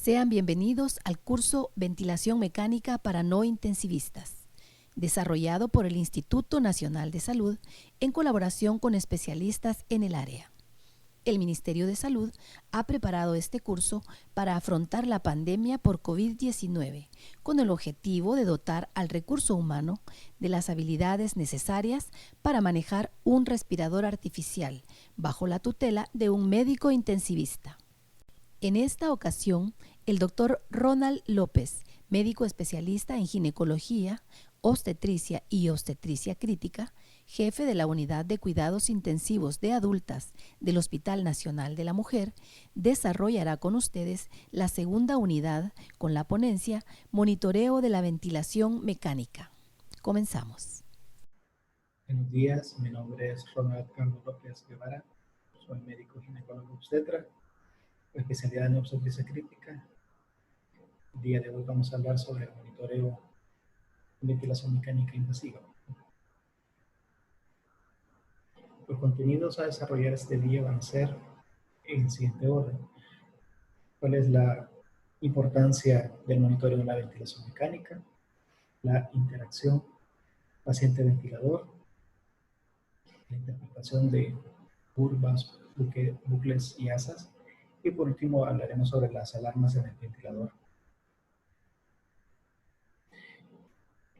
Sean bienvenidos al curso Ventilación Mecánica para no intensivistas, desarrollado por el Instituto Nacional de Salud en colaboración con especialistas en el área. El Ministerio de Salud ha preparado este curso para afrontar la pandemia por COVID-19 con el objetivo de dotar al recurso humano de las habilidades necesarias para manejar un respirador artificial bajo la tutela de un médico intensivista. En esta ocasión, el doctor Ronald López, médico especialista en ginecología, obstetricia y obstetricia crítica, jefe de la Unidad de Cuidados Intensivos de Adultas del Hospital Nacional de la Mujer, desarrollará con ustedes la segunda unidad con la ponencia Monitoreo de la Ventilación Mecánica. Comenzamos. Buenos días, mi nombre es Ronald Carlos López Guevara, soy médico ginecólogo obstetra, especialidad en obstetricia crítica. El día de hoy vamos a hablar sobre el monitoreo de ventilación mecánica invasiva. Los contenidos a desarrollar este día van a ser en el siguiente orden. ¿Cuál es la importancia del monitoreo de la ventilación mecánica? La interacción paciente-ventilador, la interpretación de curvas, bucles y asas. Y por último hablaremos sobre las alarmas en el ventilador.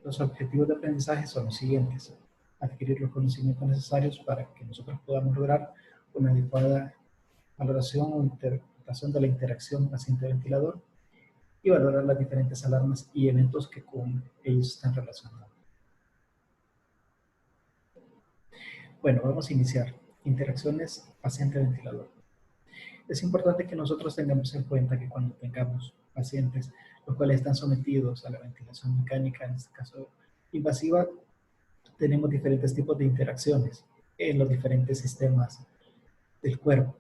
Los objetivos de aprendizaje son los siguientes: adquirir los conocimientos necesarios para que nosotros podamos lograr una adecuada valoración o interpretación de la interacción paciente-ventilador y valorar las diferentes alarmas y eventos que con ellos están relacionados. Bueno, vamos a iniciar. Interacciones paciente-ventilador. Es importante que nosotros tengamos en cuenta que cuando tengamos pacientes los cuales están sometidos a la ventilación mecánica, en este caso invasiva, tenemos diferentes tipos de interacciones en los diferentes sistemas del cuerpo.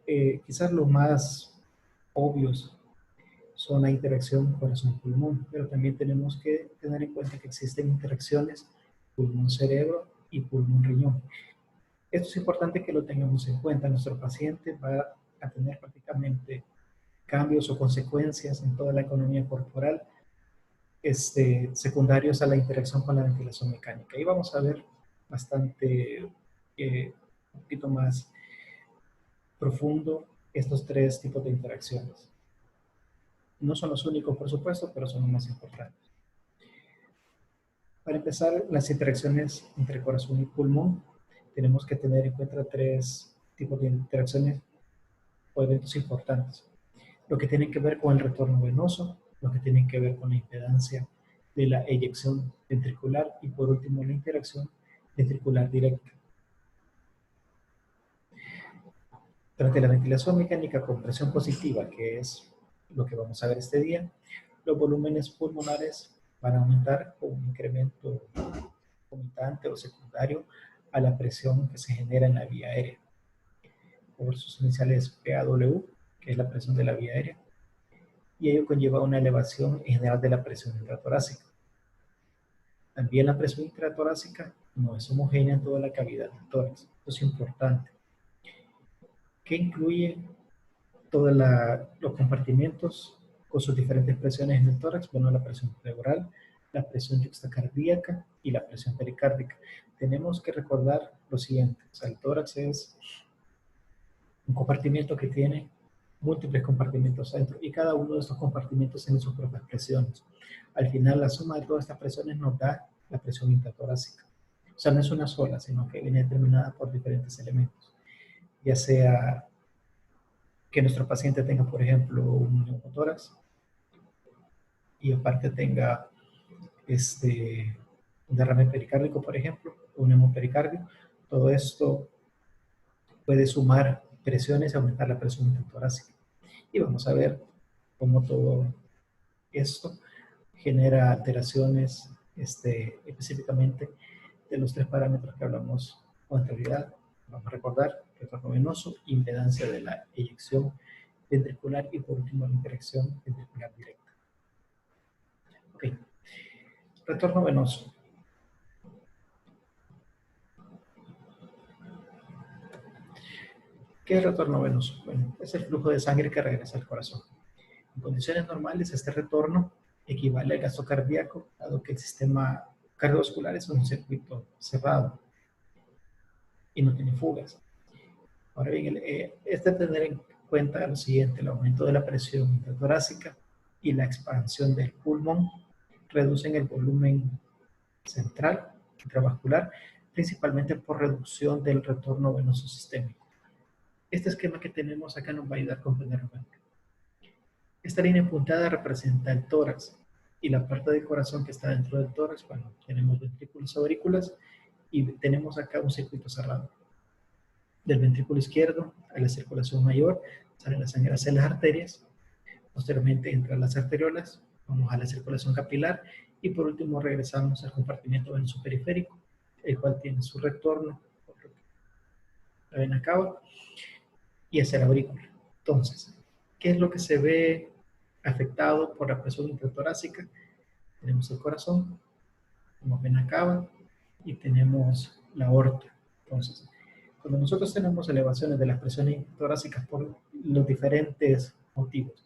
Quizás los más obvios son la interacción corazón-pulmón, pero también tenemos que tener en cuenta que existen interacciones pulmón-cerebro y pulmón-riñón. Esto es importante que lo tengamos en cuenta. Nuestro paciente va a tener prácticamente cambios o consecuencias en toda la economía corporal secundarios a la interacción con la ventilación mecánica. Y vamos a ver bastante, un poquito más profundo estos tres tipos de interacciones. No son los únicos, por supuesto, pero son los más importantes. Para empezar, las interacciones entre corazón y pulmón, tenemos que tener en cuenta tres tipos de interacciones o eventos importantes. Lo que tiene que ver con el retorno venoso, lo que tiene que ver con la impedancia de la eyección ventricular y por último la interacción ventricular directa. Durante la ventilación mecánica con presión positiva, que es lo que vamos a ver este día, los volúmenes pulmonares van a aumentar con un incremento concomitante o secundario a la presión que se genera en la vía aérea. Por sus iniciales PAW, que es la presión de la vía aérea, y ello conlleva una elevación en general de la presión intratorácica. También la presión intratorácica no es homogénea en toda la cavidad del tórax. Esto es importante. ¿Qué incluye todos los compartimentos con sus diferentes presiones en el tórax? Bueno, la presión pleural, la presión yuxtacardíaca y la presión pericárdica. Tenemos que recordar lo siguiente: o sea, el tórax es un compartimento que tiene múltiples compartimentos dentro y cada uno de estos compartimentos tiene sus propias presiones. Al final, la suma de todas estas presiones nos da la presión intratorácica. O sea, no es una sola, sino que viene determinada por diferentes elementos. Ya sea que nuestro paciente tenga, por ejemplo, un neumotórax y aparte tenga un derrame pericárdico, por ejemplo, un hemopericardio. Todo esto puede sumar presiones y aumentar la presión intratorácica. Y vamos a ver cómo todo esto genera alteraciones específicamente de los tres parámetros que hablamos con anterioridad. Vamos a recordar: retorno venoso, impedancia de la eyección ventricular y por último la interacción ventricular directa. Ok, retorno venoso. ¿Qué es retorno venoso? Bueno, es el flujo de sangre que regresa al corazón. En condiciones normales, este retorno equivale al gasto cardíaco, dado que el sistema cardiovascular es un circuito cerrado y no tiene fugas. Ahora bien, es de tener en cuenta lo siguiente: el aumento de la presión intratorácica y la expansión del pulmón reducen el volumen central intravascular, principalmente por reducción del retorno venoso sistémico. Este esquema que tenemos acá nos va a ayudar a comprender. Esta línea puntada representa el tórax y la parte del corazón que está dentro del tórax. Bueno, tenemos ventrículos aurículas y tenemos acá un circuito cerrado. Del ventrículo izquierdo a la circulación mayor sale la sangre hacia las arterias, posteriormente entra a las arteriolas, vamos a la circulación capilar y por último regresamos al compartimiento venoso periférico, el cual tiene su retorno por la vena cava y hacia la aurícula. Entonces, ¿qué es lo que se ve afectado por la presión intratorácica? Tenemos el corazón, tenemos vena cava y tenemos la aorta. Entonces, cuando nosotros tenemos elevaciones de las presiones torácicas por los diferentes motivos,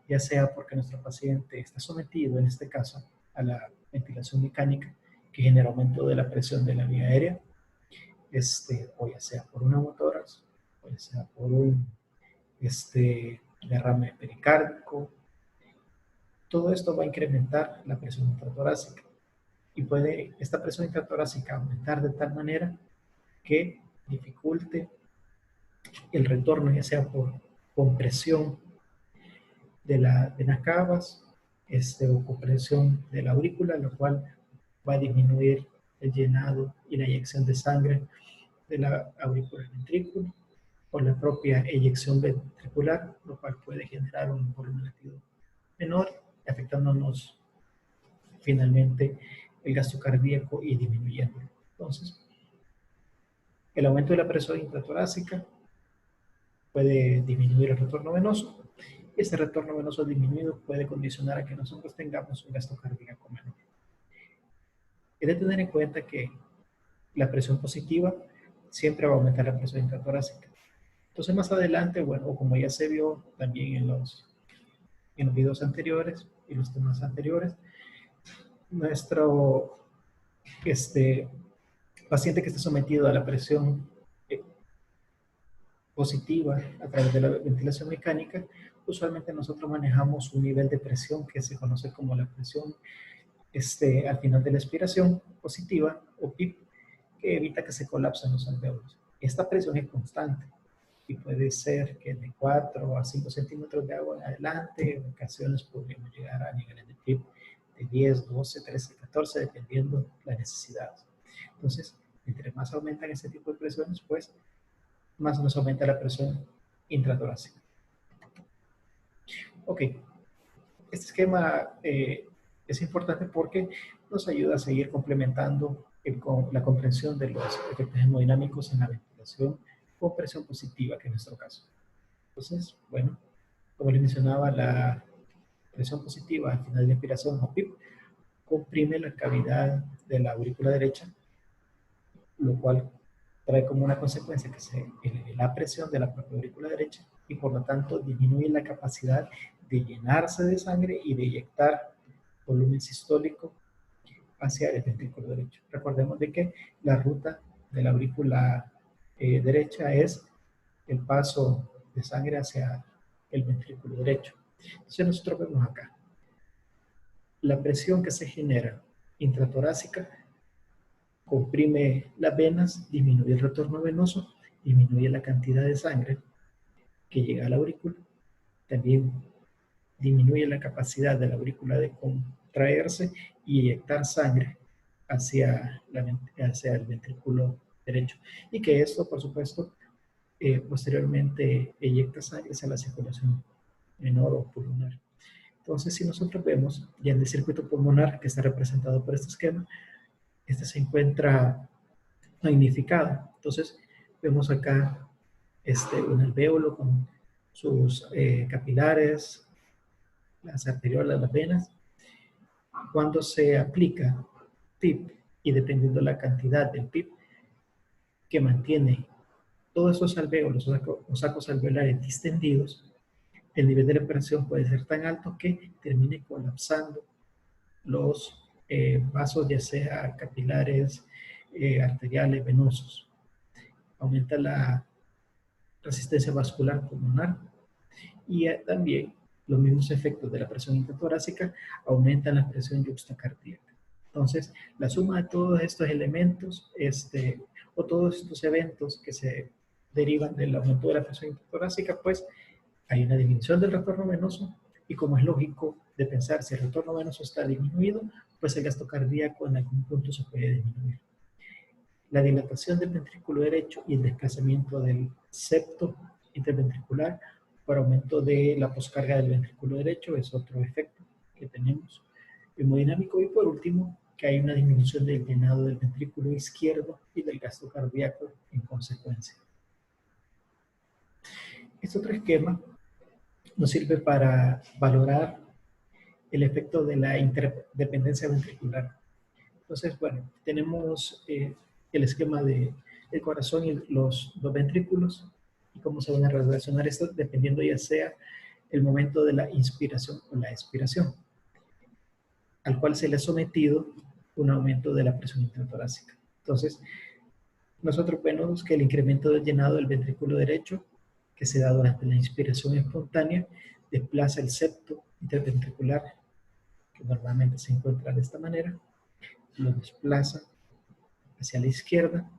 ya sea porque nuestro paciente está sometido, en este caso, a la ventilación mecánica, que genera aumento de la presión de la vía aérea, o ya sea por un neumotórax, o ya sea por un derrame pericárdico, todo esto va a incrementar la presión intratorácica y puede esta presión intratorácica aumentar de tal manera que dificulte el retorno, ya sea por compresión de las venas cavas o compresión de la aurícula, lo cual va a disminuir el llenado y la eyección de sangre de la aurícula al ventrículo, o la propia eyección ventricular, lo cual puede generar un volumen latido menor, afectándonos finalmente el gasto cardíaco y disminuyendo. Entonces, el aumento de la presión intratorácica puede disminuir el retorno venoso. Este retorno venoso disminuido puede condicionar a que nosotros tengamos un gasto cardíaco menor. Hay de tener en cuenta que la presión positiva siempre va a aumentar la presión intratorácica. Entonces, más adelante, bueno, como ya se vio también en los videos anteriores y los temas anteriores, nuestro paciente que esté sometido a la presión positiva a través de la ventilación mecánica, usualmente nosotros manejamos un nivel de presión que se conoce como la presión al final de la expiración positiva o PIP, que evita que se colapsen los alvéolos. Esta presión es constante y puede ser que de 4 a 5 centímetros de agua en adelante, en ocasiones podríamos llegar a niveles de PIP de 10, 12, 13, 14, dependiendo las necesidades. Entonces, entre más aumentan ese tipo de presiones, pues más nos aumenta la presión intratorácica. Ok, este esquema es importante porque nos ayuda a seguir complementando la comprensión de los efectos hemodinámicos en la ventilación con presión positiva, que es nuestro caso. Entonces, bueno, como les mencionaba, la presión positiva al final de la inspiración o PIP comprime la cavidad de la aurícula derecha, lo cual trae como una consecuencia que se eleve la presión de la propia aurícula derecha y por lo tanto disminuye la capacidad de llenarse de sangre y de inyectar volumen sistólico hacia el ventrículo derecho. Recordemos de que la ruta de la aurícula derecha es el paso de sangre hacia el ventrículo derecho. Entonces nosotros vemos acá la presión que se genera intratorácica comprime las venas, disminuye el retorno venoso, disminuye la cantidad de sangre que llega a la aurícula, también disminuye la capacidad de la aurícula de contraerse y eyectar sangre hacia el ventrículo derecho. Y que esto, por supuesto, posteriormente eyecta sangre hacia la circulación menor o pulmonar. Entonces, si nosotros vemos ya en el circuito pulmonar que está representado por este esquema, este se encuentra magnificado. Entonces, vemos acá un alvéolo con sus capilares, las arteriolas, las venas. Cuando se aplica PIP y dependiendo la cantidad del PIP que mantiene todos esos alvéolos o sacos alveolares distendidos, el nivel de la presión puede ser tan alto que termine colapsando los vasos, ya sea capilares, arteriales, venosos. Aumenta la resistencia vascular pulmonar y también los mismos efectos de la presión intratorácica aumentan la presión yuxtacardíaca. Entonces, la suma de todos estos elementos o todos estos eventos que se derivan del aumento de la presión intratorácica, pues hay una disminución del retorno venoso y como es lógico de pensar, si el retorno venoso está disminuido, pues el gasto cardíaco en algún punto se puede disminuir. La dilatación del ventrículo derecho y el desplazamiento del septo interventricular por aumento de la poscarga del ventrículo derecho es otro efecto que tenemos hemodinámico. Y por último, que hay una disminución del llenado del ventrículo izquierdo y del gasto cardíaco en consecuencia. Este otro esquema nos sirve para valorar el efecto de la interdependencia ventricular. Entonces, bueno, tenemos el esquema del corazón y los dos ventrículos y cómo se van a relacionar esto dependiendo ya sea el momento de la inspiración o la expiración, al cual se le ha sometido un aumento de la presión intratorácica. Entonces, nosotros vemos que el incremento del llenado del ventrículo derecho, que se da durante la inspiración espontánea, desplaza el septo interventricular, que normalmente se encuentra de esta manera, lo desplaza hacia la izquierda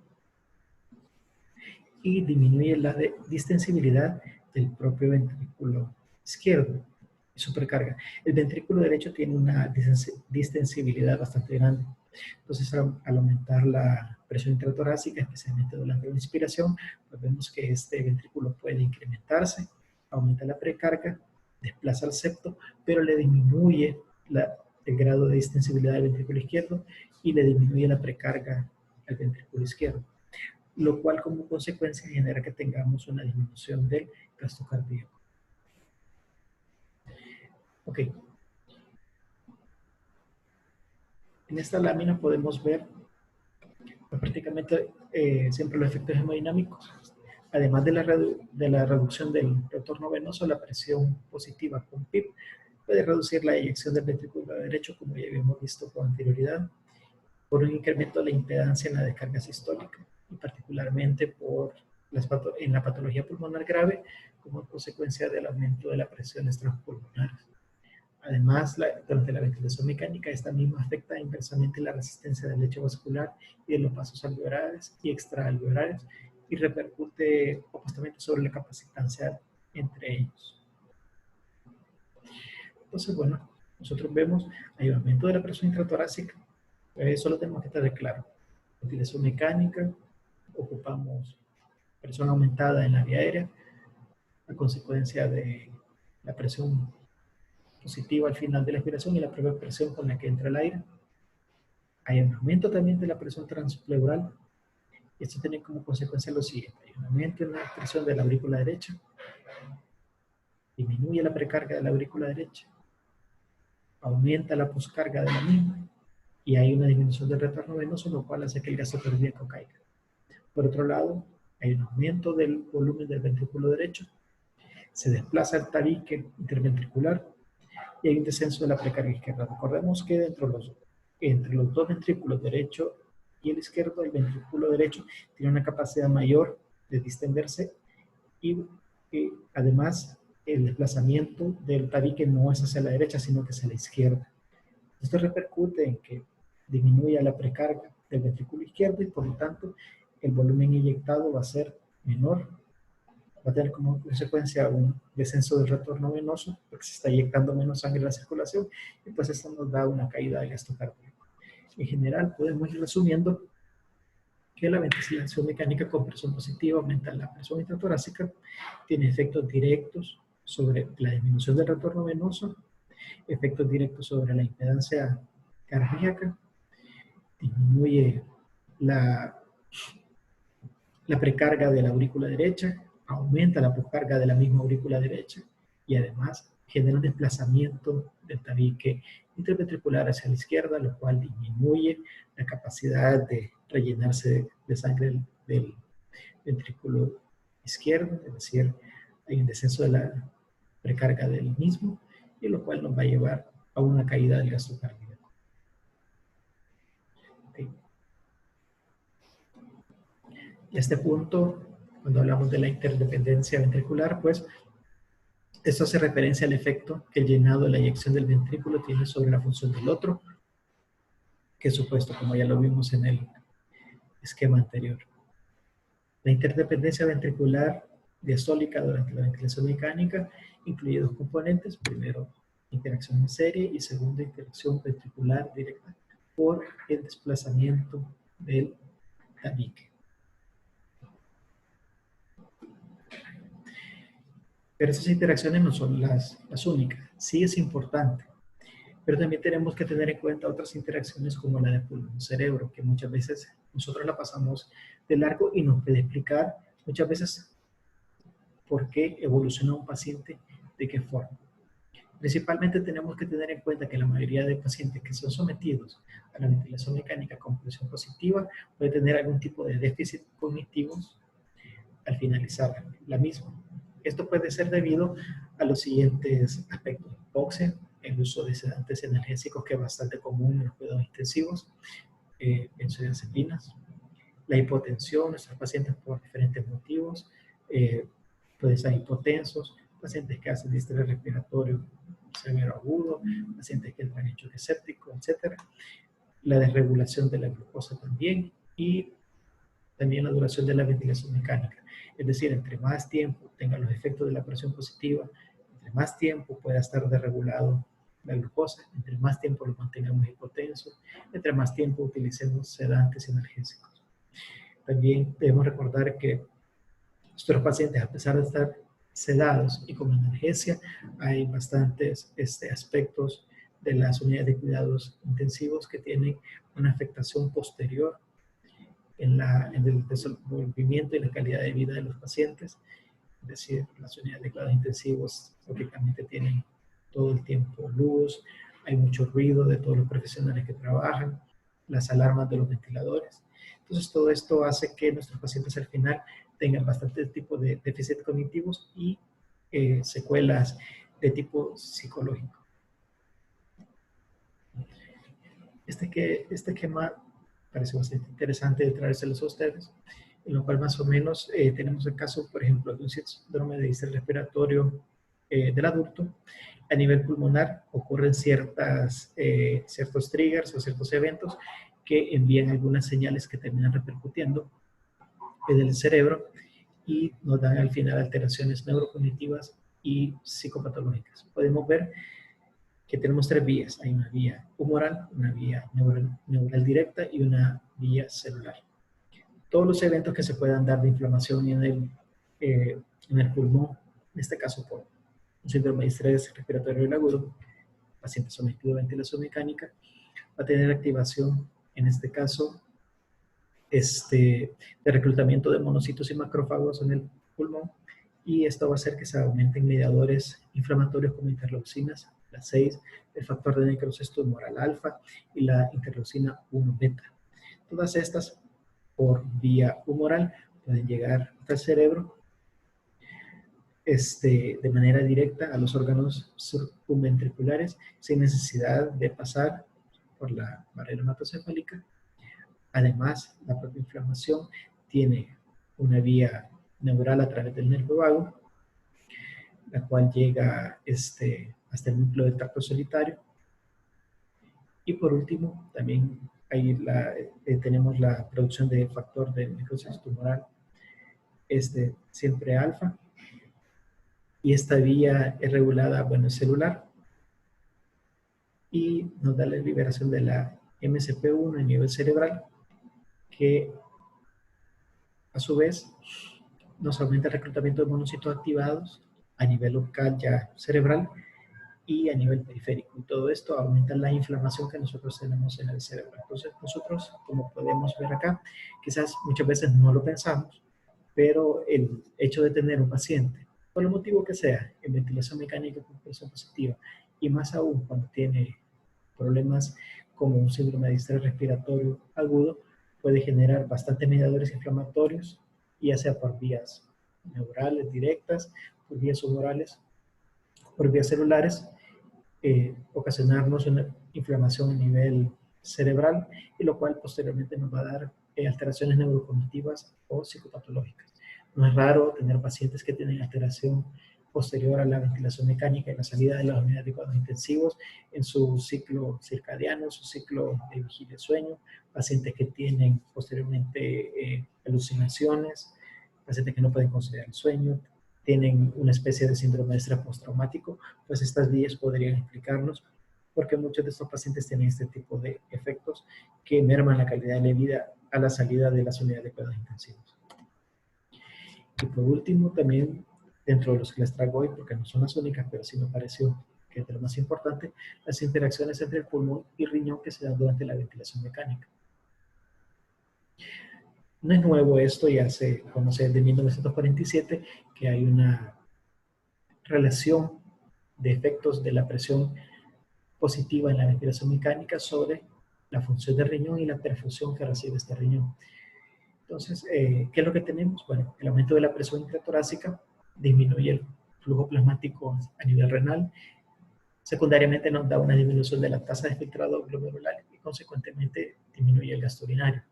y disminuye la distensibilidad del propio ventrículo izquierdo y supercarga. El ventrículo derecho tiene una distensibilidad bastante grande. Entonces, al aumentar la presión intratorácica, especialmente durante la inspiración, pues vemos que este ventrículo puede incrementarse, aumenta la precarga, desplaza el septo, pero le disminuye el grado de distensibilidad del ventrículo izquierdo y le disminuye la precarga al ventrículo izquierdo, lo cual como consecuencia genera que tengamos una disminución del gasto cardíaco. Ok. En esta lámina podemos ver prácticamente siempre los efectos hemodinámicos. Además de la reducción del retorno venoso, la presión positiva con PIP puede reducir la eyección del ventrículo derecho, como ya habíamos visto con anterioridad, por un incremento de la impedancia en la descarga sistólica, y particularmente en la patología pulmonar grave, como consecuencia del aumento de la presión extrapulmonar. Además, durante la ventilación mecánica, esta misma afecta inversamente la resistencia del lecho vascular y de los vasos alveolares y extraalveolares y repercute opuestamente sobre la capacitancia entre ellos. Entonces, bueno, nosotros vemos el aumento de la presión intratorácica. Eso lo tenemos que estar claro. Ventilación mecánica, ocupamos presión aumentada en la vía aérea, a consecuencia de la presión positiva al final de la expiración y la propia presión con la que entra el aire. Hay un aumento también de la presión transpleural. Esto tiene como consecuencia lo siguiente: hay un aumento en la presión de la aurícula derecha, disminuye la precarga de la aurícula derecha, aumenta la poscarga de la misma y hay una disminución del retorno venoso, lo cual hace que el gasto cardíaco caiga. Por otro lado, hay un aumento del volumen del ventrículo derecho, se desplaza el tabique interventricular y hay un descenso de la precarga izquierda. Recordemos que entre los dos ventrículos derecho y el izquierdo, el ventrículo derecho tiene una capacidad mayor de distenderse y además el desplazamiento del tabique no es hacia la derecha, sino que hacia la izquierda. Esto repercute en que disminuya la precarga del ventrículo izquierdo y por lo tanto el volumen inyectado va a ser menor, va a tener como consecuencia un descenso del retorno venoso porque se está inyectando menos sangre en la circulación y pues esto nos da una caída del gasto cardíaco. En general podemos ir resumiendo que la ventilación mecánica con presión positiva aumenta la presión intratorácica, tiene efectos directos sobre la disminución del retorno venoso, efectos directos sobre la impedancia cardíaca, disminuye la precarga de la aurícula derecha, aumenta la poscarga de la misma aurícula derecha y además genera un desplazamiento del tabique interventricular hacia la izquierda, lo cual disminuye la capacidad de rellenarse de sangre del ventrículo izquierdo, es decir, hay un descenso de la precarga del mismo, y lo cual nos va a llevar a una caída del gasto cardíaco. Okay. Y a este punto, cuando hablamos de la interdependencia ventricular, pues esto hace referencia al efecto que el llenado de la eyección del ventrículo tiene sobre la función del otro, que es supuesto, como ya lo vimos en el esquema anterior. La interdependencia ventricular diastólica durante la ventilación mecánica incluye dos componentes. Primero, interacción en serie, y segundo, interacción ventricular directa por el desplazamiento del tabique. Pero esas interacciones no son las únicas. Sí es importante, pero también tenemos que tener en cuenta otras interacciones como la de pulmón-cerebro, que muchas veces nosotros la pasamos de largo y nos puede explicar muchas veces por qué evoluciona un paciente, de qué forma. Principalmente tenemos que tener en cuenta que la mayoría de pacientes que son sometidos a la ventilación mecánica con presión positiva puede tener algún tipo de déficit cognitivo al finalizar la misma. Esto puede ser debido a los siguientes aspectos: hipoxia, el uso de sedantes analgésicos, que es bastante común en los cuidados intensivos, benzodiazepinas, la hipotensión, nuestros pacientes por diferentes motivos, pueden ser hipotensos, pacientes que hacen distrés respiratorio severo agudo, pacientes que entran en choque séptico, etc. La desregulación de la glucosa también, y también la duración de la ventilación mecánica. Es decir, entre más tiempo tenga los efectos de la presión positiva, entre más tiempo pueda estar desregulado la glucosa, entre más tiempo lo mantengamos hipotenso, entre más tiempo utilicemos sedantes y analgésicos. También debemos recordar que nuestros pacientes, a pesar de estar sedados y con analgesia, hay bastantes aspectos de las unidades de cuidados intensivos que tienen una afectación posterior en el desenvolvimiento y la calidad de vida de los pacientes. Es decir, las unidades de cuidados intensivos prácticamente tienen todo el tiempo luz, hay mucho ruido de todos los profesionales que trabajan, las alarmas de los ventiladores. Entonces, todo esto hace que nuestros pacientes al final tengan bastante tipo de déficit cognitivos y secuelas de tipo psicológico. Este esquema parece bastante interesante de traérselos a ustedes, en lo cual más o menos tenemos el caso, por ejemplo, de un síndrome de distrés respiratorio del adulto. A nivel pulmonar ocurren ciertos triggers o ciertos eventos que envían algunas señales que terminan repercutiendo en el cerebro y nos dan al final alteraciones neurocognitivas y psicopatológicas. Podemos ver que tenemos tres vías. Hay una vía humoral, una vía neural directa y una vía celular. Todos los eventos que se puedan dar de inflamación en el pulmón, en este caso por un síndrome de estrés respiratorio agudo, paciente sometido a ventilación mecánica, va a tener activación, en este caso, de reclutamiento de monocitos y macrófagos en el pulmón, y esto va a hacer que se aumenten mediadores inflamatorios como interleucinas, la 6, el factor de necrosis tumoral alfa y la interleucina 1 beta. Todas estas, por vía humoral, pueden llegar hasta el cerebro de manera directa a los órganos circunventriculares sin necesidad de pasar por la barrera hematocefálica. Además, la propia inflamación tiene una vía neural a través del nervio vago, la cual llega hasta el núcleo del tracto solitario. Y por último, también ahí tenemos la producción de factor de necrosis tumoral, siempre alfa. Y esta vía es regulada, es celular, y nos da la liberación de la MCP1 a nivel cerebral, que a su vez nos aumenta el reclutamiento de monocitos activados a nivel local ya cerebral y a nivel periférico. Y todo esto aumenta la inflamación que nosotros tenemos en el cerebro. Entonces nosotros, como podemos ver acá, quizás muchas veces no lo pensamos, pero el hecho de tener un paciente, por el motivo que sea, en ventilación mecánica con presión positiva, y más aún cuando tiene problemas como un síndrome de distrés respiratorio agudo, puede generar bastantes mediadores inflamatorios, ya sea por vías neurales directas, por vías humorales por vías celulares, ocasionarnos una inflamación a nivel cerebral, y lo cual posteriormente nos va a dar alteraciones neurocognitivas o psicopatológicas. No es raro tener pacientes que tienen alteración posterior a la ventilación mecánica y la salida de las unidades de cuidados intensivos en su ciclo circadiano, su ciclo de vigilia y sueño, pacientes que tienen posteriormente alucinaciones, pacientes que no pueden conciliar el sueño, tienen una especie de síndrome de estrés postraumático. Pues estas vías podrían explicarnos porque muchos de estos pacientes tienen este tipo de efectos que merman la calidad de la vida a la salida de las unidades de cuidados intensivos. Y por último, también dentro de los que les traigo hoy, porque no son las únicas, pero sí me pareció que es de lo más importante, las interacciones entre el pulmón y riñón que se dan durante la ventilación mecánica. No es nuevo esto, ya se conoce desde 1947 que hay una relación de efectos de la presión positiva en la ventilación mecánica sobre la función del riñón y la perfusión que recibe este riñón. Entonces, ¿qué es lo que tenemos? Bueno, el aumento de la presión intratorácica disminuye el flujo plasmático a nivel renal. Secundariamente nos da una disminución de la tasa de filtrado glomerular y consecuentemente disminuye el gasto urinario.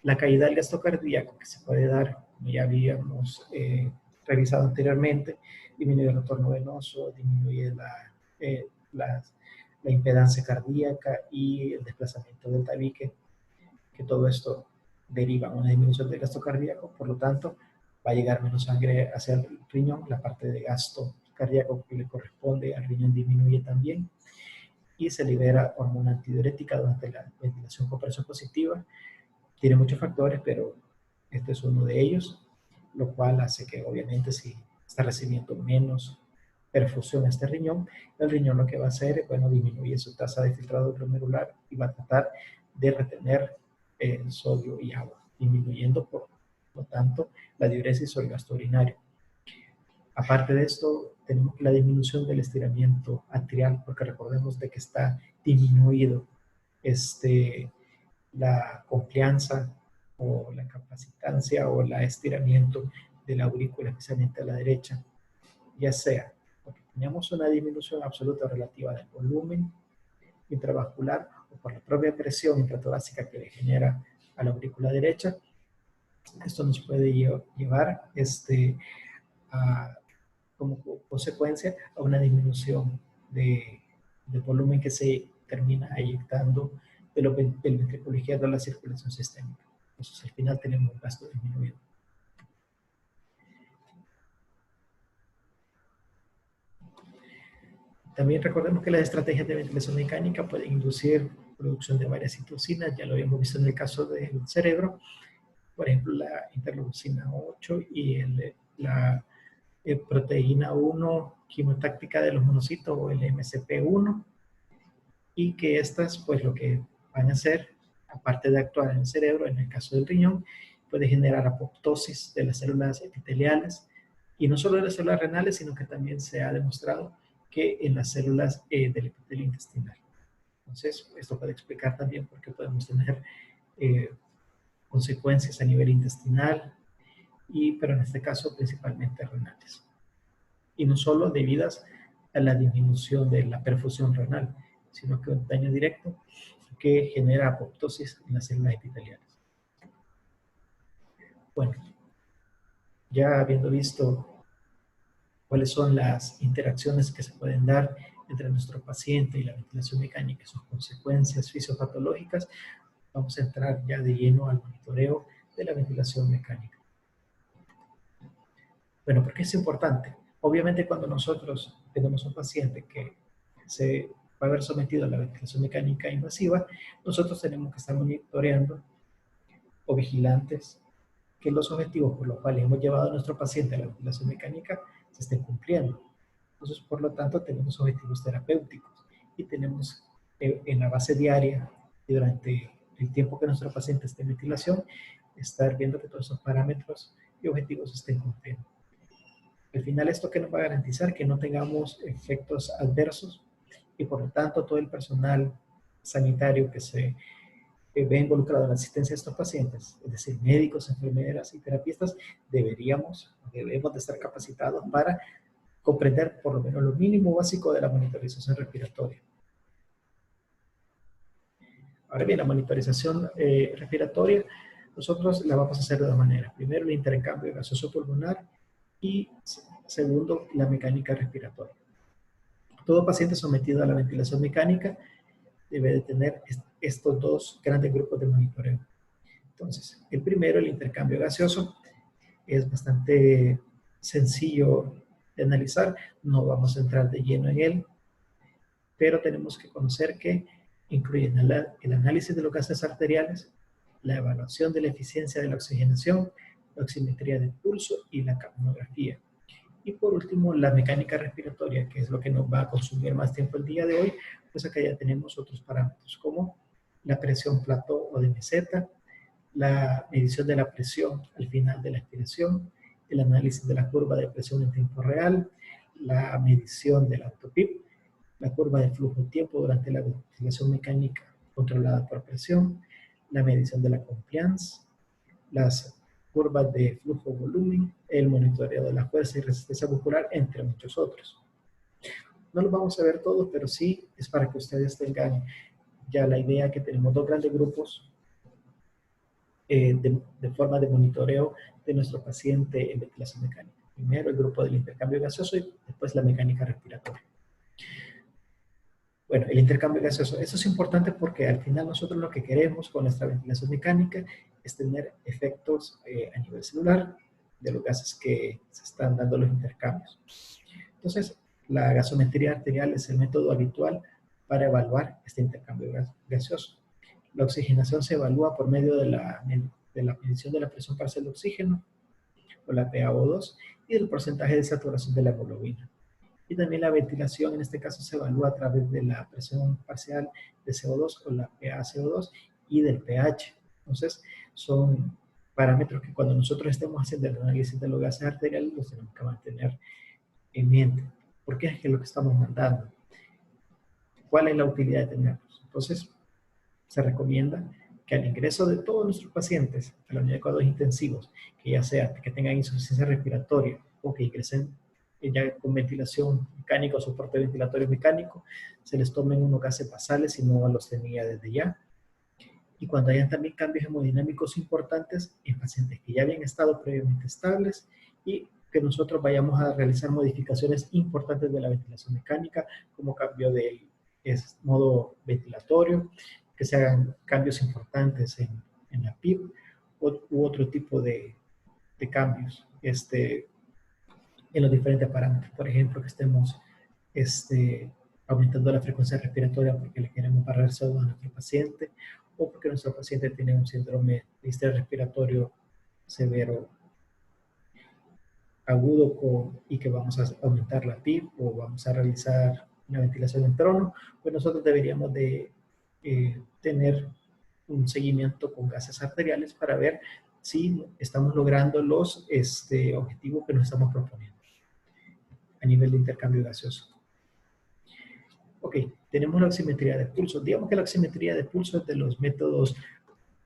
La caída del gasto cardíaco que se puede dar, como ya habíamos revisado anteriormente, disminuye el retorno venoso, disminuye la impedancia cardíaca y el desplazamiento del tabique, que todo esto deriva en una disminución del gasto cardíaco, por lo tanto va a llegar menos sangre hacia el riñón, la parte de gasto cardíaco que le corresponde al riñón disminuye también, y se libera hormona antidiurética durante la ventilación con presión positiva. Tiene muchos factores, pero este es uno de ellos, lo cual hace que obviamente si está recibiendo menos perfusión a este riñón, el riñón lo que va a hacer es, bueno, disminuye su tasa de filtrado glomerular y va a tratar de retener sodio y agua, disminuyendo por lo tanto la diuresis o el gasto urinario. Aparte de esto, tenemos la disminución del estiramiento arterial, porque recordemos de que está disminuido la confianza o la capacitancia o el estiramiento de la aurícula, especialmente a la derecha, ya sea porque teníamos una disminución absoluta relativa del volumen intravascular o por la propia presión intratorácica que le genera a la aurícula derecha. Esto nos puede llevar como consecuencia a una disminución de volumen que se termina eyectando del ventrículo izquierdo a la circulación sistémica. Entonces al final tenemos un gasto disminuido. También recordemos que las estrategias de ventilación mecánica pueden inducir producción de varias citocinas, ya lo habíamos visto en el caso del cerebro, por ejemplo la interleucina 8 y la proteína 1 quimotáctica de los monocitos o el MCP1, y que estas pues lo que van a hacer, aparte de actuar en el cerebro, en el caso del riñón, puede generar apoptosis de las células epiteliales, y no solo de las células renales, sino que también se ha demostrado que en las células del epitelio intestinal. Entonces, esto puede explicar también por qué podemos tener consecuencias a nivel intestinal, pero en este caso principalmente renales. Y no solo debidas a la disminución de la perfusión renal, sino que un daño directo que genera apoptosis en las células epiteliales. Bueno, ya habiendo visto cuáles son las interacciones que se pueden dar entre nuestro paciente y la ventilación mecánica y sus consecuencias fisiopatológicas, vamos a entrar ya de lleno al monitoreo de la ventilación mecánica. Bueno, ¿por qué es importante? Obviamente cuando nosotros tenemos un paciente que se va a ver sometido a la ventilación mecánica invasiva, nosotros tenemos que estar monitoreando o vigilantes que los objetivos por los cuales hemos llevado a nuestro paciente a la ventilación mecánica se estén cumpliendo. Entonces, por lo tanto, tenemos objetivos terapéuticos y tenemos en la base diaria y durante el tiempo que nuestro paciente esté en ventilación, estar viendo que todos esos parámetros y objetivos se estén cumpliendo. Al final, ¿esto qué nos va a garantizar? Que no tengamos efectos adversos y por lo tanto todo el personal sanitario que se ve involucrado en la asistencia de estos pacientes, es decir, médicos, enfermeras y terapistas, debemos de estar capacitados para comprender por lo menos lo mínimo básico de la monitorización respiratoria. Ahora bien, la monitorización respiratoria, nosotros la vamos a hacer de dos maneras. Primero, el intercambio gaseoso pulmonar y segundo, la mecánica respiratoria. Todo paciente sometido a la ventilación mecánica debe de tener estos dos grandes grupos de monitoreo. Entonces, el primero, el intercambio gaseoso, es bastante sencillo de analizar, no vamos a entrar de lleno en él, pero tenemos que conocer que incluyen el análisis de los gases arteriales, la evaluación de la eficiencia de la oxigenación, la oximetría del pulso y la capnografía. Y por último, la mecánica respiratoria, que es lo que nos va a consumir más tiempo el día de hoy, pues acá ya tenemos otros parámetros como la presión plató o de meseta, la medición de la presión al final de la expiración, el análisis de la curva de presión en tiempo real, la medición del autopip, la curva de flujo de tiempo durante la ventilación mecánica controlada por presión, la medición de la compliance, las curvas de flujo-volumen, el monitoreo de la fuerza y resistencia muscular, entre muchos otros. No los vamos a ver todos, pero sí es para que ustedes tengan ya la idea que tenemos dos grandes grupos de forma de monitoreo de nuestro paciente en ventilación mecánica. Primero el grupo del intercambio gaseoso y después la mecánica respiratoria. Bueno, el intercambio gaseoso, eso es importante porque al final nosotros lo que queremos con nuestra ventilación mecánica es tener efectos a nivel celular de los gases que se están dando los intercambios. Entonces, la gasometría arterial es el método habitual para evaluar este intercambio gaseoso. La oxigenación se evalúa por medio de la medición de la presión parcial de oxígeno, o la PaO2, y del porcentaje de saturación de la hemoglobina. Y también la ventilación, en este caso, se evalúa a través de la presión parcial de CO2 o la PaCO2 y del pH. Entonces, son parámetros que cuando nosotros estemos haciendo el análisis de los gases arteriales, los tenemos que mantener en mente. ¿Por qué es que lo que estamos mandando? ¿Cuál es la utilidad de tenerlos? Entonces, se recomienda que al ingreso de todos nuestros pacientes a la unidad de cuidados intensivos, que ya sea que tengan insuficiencia respiratoria o que ingresen ya con ventilación mecánica o soporte ventilatorio mecánico, se les tomen unos gases basales si no los tenía desde ya. Y cuando hayan también cambios hemodinámicos importantes en pacientes que ya habían estado previamente estables y que nosotros vayamos a realizar modificaciones importantes de la ventilación mecánica, como cambio del modo ventilatorio, que se hagan cambios importantes en la PIP u otro tipo de cambios en los diferentes parámetros. Por ejemplo, que estemos aumentando la frecuencia respiratoria porque le queremos parar el CO2 a nuestro paciente, o porque nuestro paciente tiene un síndrome de estrés respiratorio severo agudo y que vamos a aumentar la PIP o vamos a realizar una ventilación en trono, pues nosotros deberíamos de tener un seguimiento con gases arteriales para ver si estamos logrando los objetivos que nos estamos proponiendo a nivel de intercambio gaseoso. Ok, tenemos la oximetría de pulso. Digamos que la oximetría de pulso es de los métodos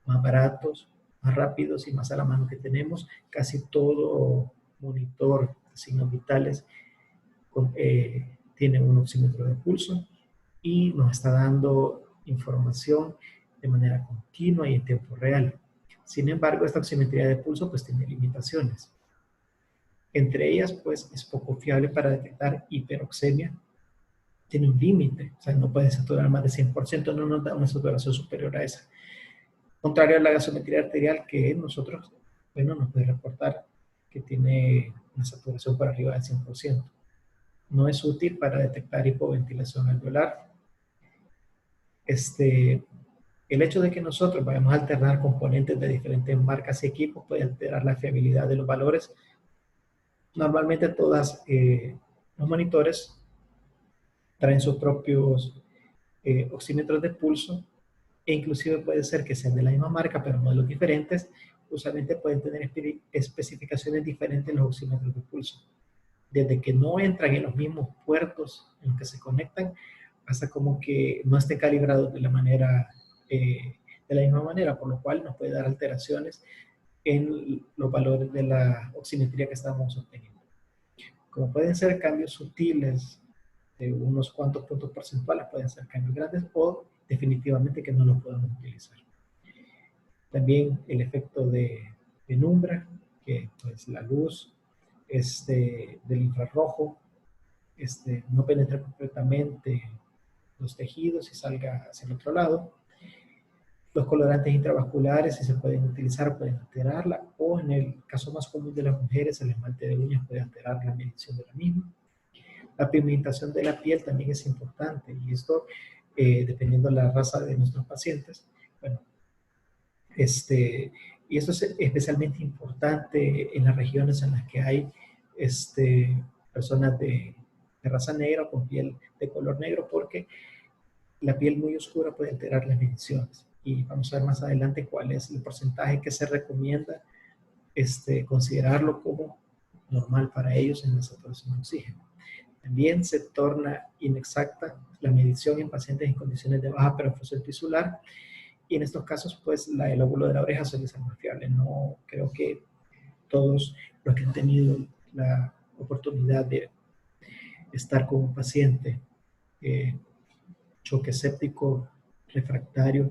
más baratos, más rápidos y más a la mano que tenemos. Casi todo monitor de signos vitales tiene un oxímetro de pulso y nos está dando información de manera continua y en tiempo real. Sin embargo, esta oximetría de pulso pues tiene limitaciones. Entre ellas, pues es poco fiable para detectar hiperoxemia. Tiene un límite, o sea, no puede saturar más de 100%, no nos da una saturación superior a esa. Contrario a la gasometría arterial, que nosotros, bueno, nos puede reportar que tiene una saturación por arriba del 100%. No es útil para detectar hipoventilación alveolar. El hecho de que nosotros vayamos a alternar componentes de diferentes marcas y equipos puede alterar la fiabilidad de los valores. Normalmente todos los monitores traen sus propios oxímetros de pulso e inclusive puede ser que sean de la misma marca pero modelos diferentes. Usualmente pueden tener especificaciones diferentes los oxímetros de pulso. Desde que no entran en los mismos puertos en los que se conectan hasta como que no estén calibrados de la misma manera, por lo cual nos puede dar alteraciones en los valores de la oximetría que estamos obteniendo. Como pueden ser cambios sutiles de unos cuantos puntos porcentuales, pueden ser cambios grandes o definitivamente que no los podemos utilizar. También el efecto de penumbra, que pues la luz del infrarrojo no penetra completamente los tejidos y salga hacia el otro lado. Los colorantes intravasculares, si se pueden utilizar, pueden alterarla, o en el caso más común de las mujeres, el esmalte de uñas puede alterar la medición de la misma. La pigmentación de la piel también es importante, y esto, dependiendo de la raza de nuestros pacientes, bueno, y esto es especialmente importante en las regiones en las que hay personas de raza negra o con piel de color negro, porque la piel muy oscura puede alterar las mediciones. Y vamos a ver más adelante cuál es el porcentaje que se recomienda considerarlo como normal para ellos en la saturación de oxígeno. También se torna inexacta la medición en pacientes en condiciones de baja perfusión tisular, y en estos casos, pues, el óvulo de la oreja suele ser más fiable. No creo que todos los que han tenido la oportunidad de estar con un paciente choque séptico refractario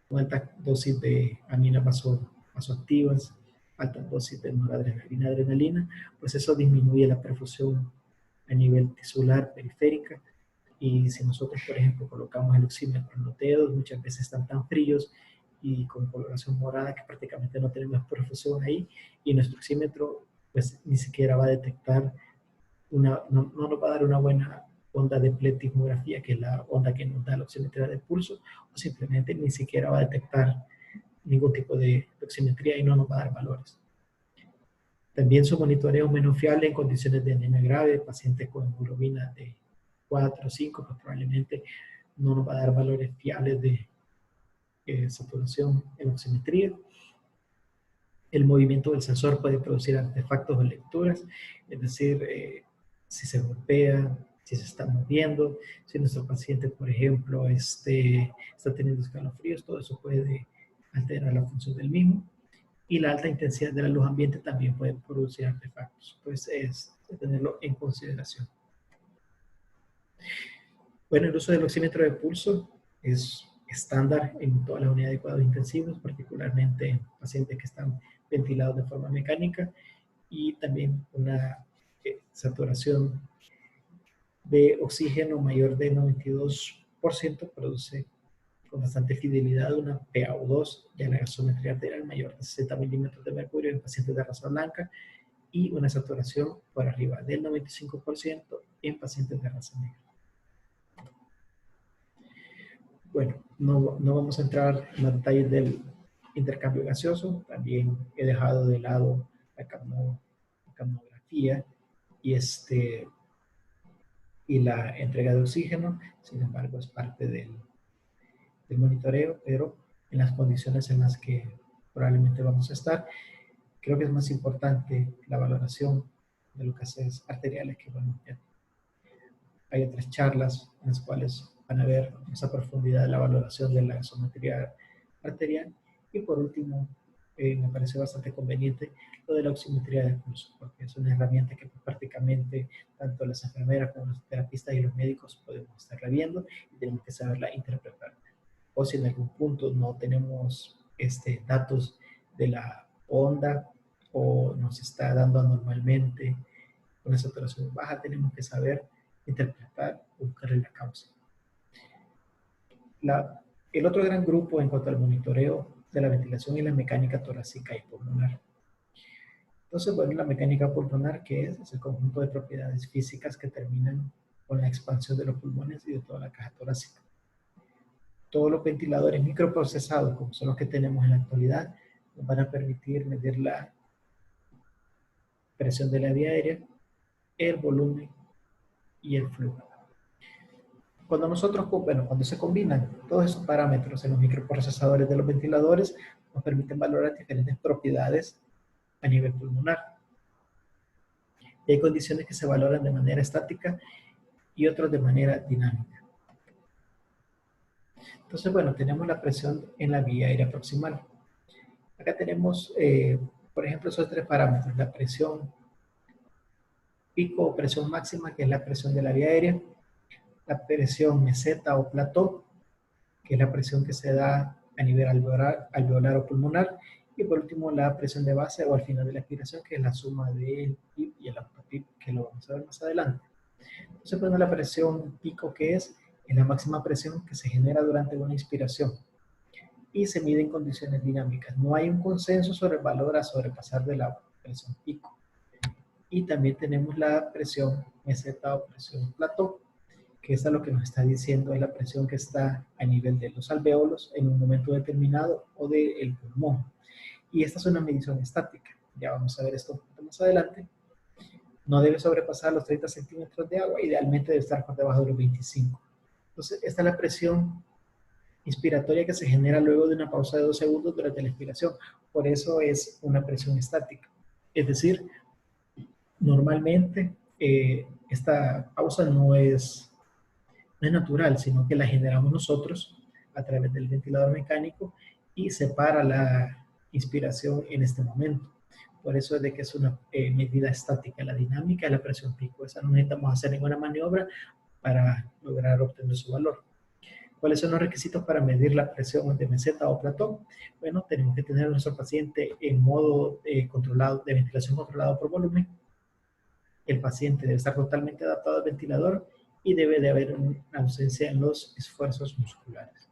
con alta dosis de aminas vasoactivas, alta dosis de noradrenalina, adrenalina, pues eso disminuye la perfusión a nivel tisular periférica. Y si nosotros, por ejemplo, colocamos el oxímetro en los dedos, muchas veces están tan fríos y con coloración morada que prácticamente no tenemos perfusión ahí, y nuestro oxímetro pues ni siquiera va a detectar no nos va a dar una buena onda de pletismografía, que es la onda que nos da la oximetría de pulso, o simplemente ni siquiera va a detectar ningún tipo de oximetría y no nos va a dar valores. También su monitoreo es menos fiable en condiciones de anemia grave, pacientes con hemoglobina de 4 o 5, pues probablemente no nos va a dar valores fiables de saturación en oximetría. El movimiento del sensor puede producir artefactos o lecturas, es decir, si se golpea, si se está moviendo, si nuestro paciente, por ejemplo, está teniendo escalofríos, todo eso puede alterar la función del mismo. Y la alta intensidad de la luz ambiente también puede producir artefactos, pues es de tenerlo en consideración. Bueno, el uso del oxímetro de pulso es estándar en todas las unidades de cuidados intensivos, particularmente en pacientes que están ventilados de forma mecánica, y también una saturación de oxígeno mayor de 92% produce con bastante fidelidad una PaO2 y la gasometría arterial mayor de 60 milímetros de mercurio en pacientes de raza blanca, y una saturación por arriba del 95% en pacientes de raza negra. Bueno, no vamos a entrar en los detalles del intercambio gaseoso. También he dejado de lado la capnografía y la entrega de oxígeno. Sin embargo, es parte del monitoreo, pero en las condiciones en las que probablemente vamos a estar, creo que es más importante la valoración de los gases arteriales, que bueno, hay otras charlas en las cuales van a ver esa profundidad de la valoración de la gasometría arterial. Y por último, me parece bastante conveniente lo de la oximetría de pulso, porque es una herramienta que prácticamente tanto las enfermeras como los terapistas y los médicos podemos estarla viendo y tenemos que saberla interpretar. O si en algún punto no tenemos datos de la onda o nos está dando anormalmente una saturación baja, tenemos que saber interpretar o buscarle la causa. El otro gran grupo en cuanto al monitoreo de la ventilación es la mecánica torácica y pulmonar. Entonces, bueno, la mecánica pulmonar, ¿qué es? Es el conjunto de propiedades físicas que terminan con la expansión de los pulmones y de toda la caja torácica. Todos los ventiladores microprocesados, como son los que tenemos en la actualidad, nos van a permitir medir la presión de la vía aérea, el volumen y el flujo. Cuando se combinan todos esos parámetros en los microprocesadores de los ventiladores, nos permiten valorar diferentes propiedades a nivel pulmonar. Y hay condiciones que se valoran de manera estática y otras de manera dinámica. Entonces, bueno, tenemos la presión en la vía aérea proximal. Acá tenemos, por ejemplo, esos tres parámetros: la presión pico o presión máxima, que es la presión de la vía aérea, la presión meseta o plató, que es la presión que se da a nivel alveolar o pulmonar, y por último la presión de base o al final de la expiración, que es la suma del PIB y el autoPIB, que lo vamos a ver más adelante. Entonces, bueno, la presión pico, que es la máxima presión que se genera durante una inspiración y se mide en condiciones dinámicas. No hay un consenso sobre el valor a sobrepasar de la presión pico. Y también tenemos la presión meseta o presión plató, que esta lo que nos está diciendo es la presión que está a nivel de los alvéolos en un momento determinado o del pulmón. Y esta es una medición estática. Ya vamos a ver esto un poco más adelante. No debe sobrepasar los 30 centímetros de agua, idealmente debe estar por debajo de los 25. Entonces, esta es la presión inspiratoria que se genera luego de una pausa de 2 segundos durante la inspiración. Por eso es una presión estática. Es decir, normalmente esta pausa no es natural, sino que la generamos nosotros a través del ventilador mecánico y separa la inspiración en este momento. Por eso es de que es una medida estática. La dinámica de la presión pico. Esa no necesitamos hacer ninguna maniobra para lograr obtener su valor. ¿Cuáles son los requisitos para medir la presión de meseta o plató? Bueno, tenemos que tener a nuestro paciente en modo controlado, de ventilación controlado por volumen. El paciente debe estar totalmente adaptado al ventilador y debe de haber una ausencia en los esfuerzos musculares.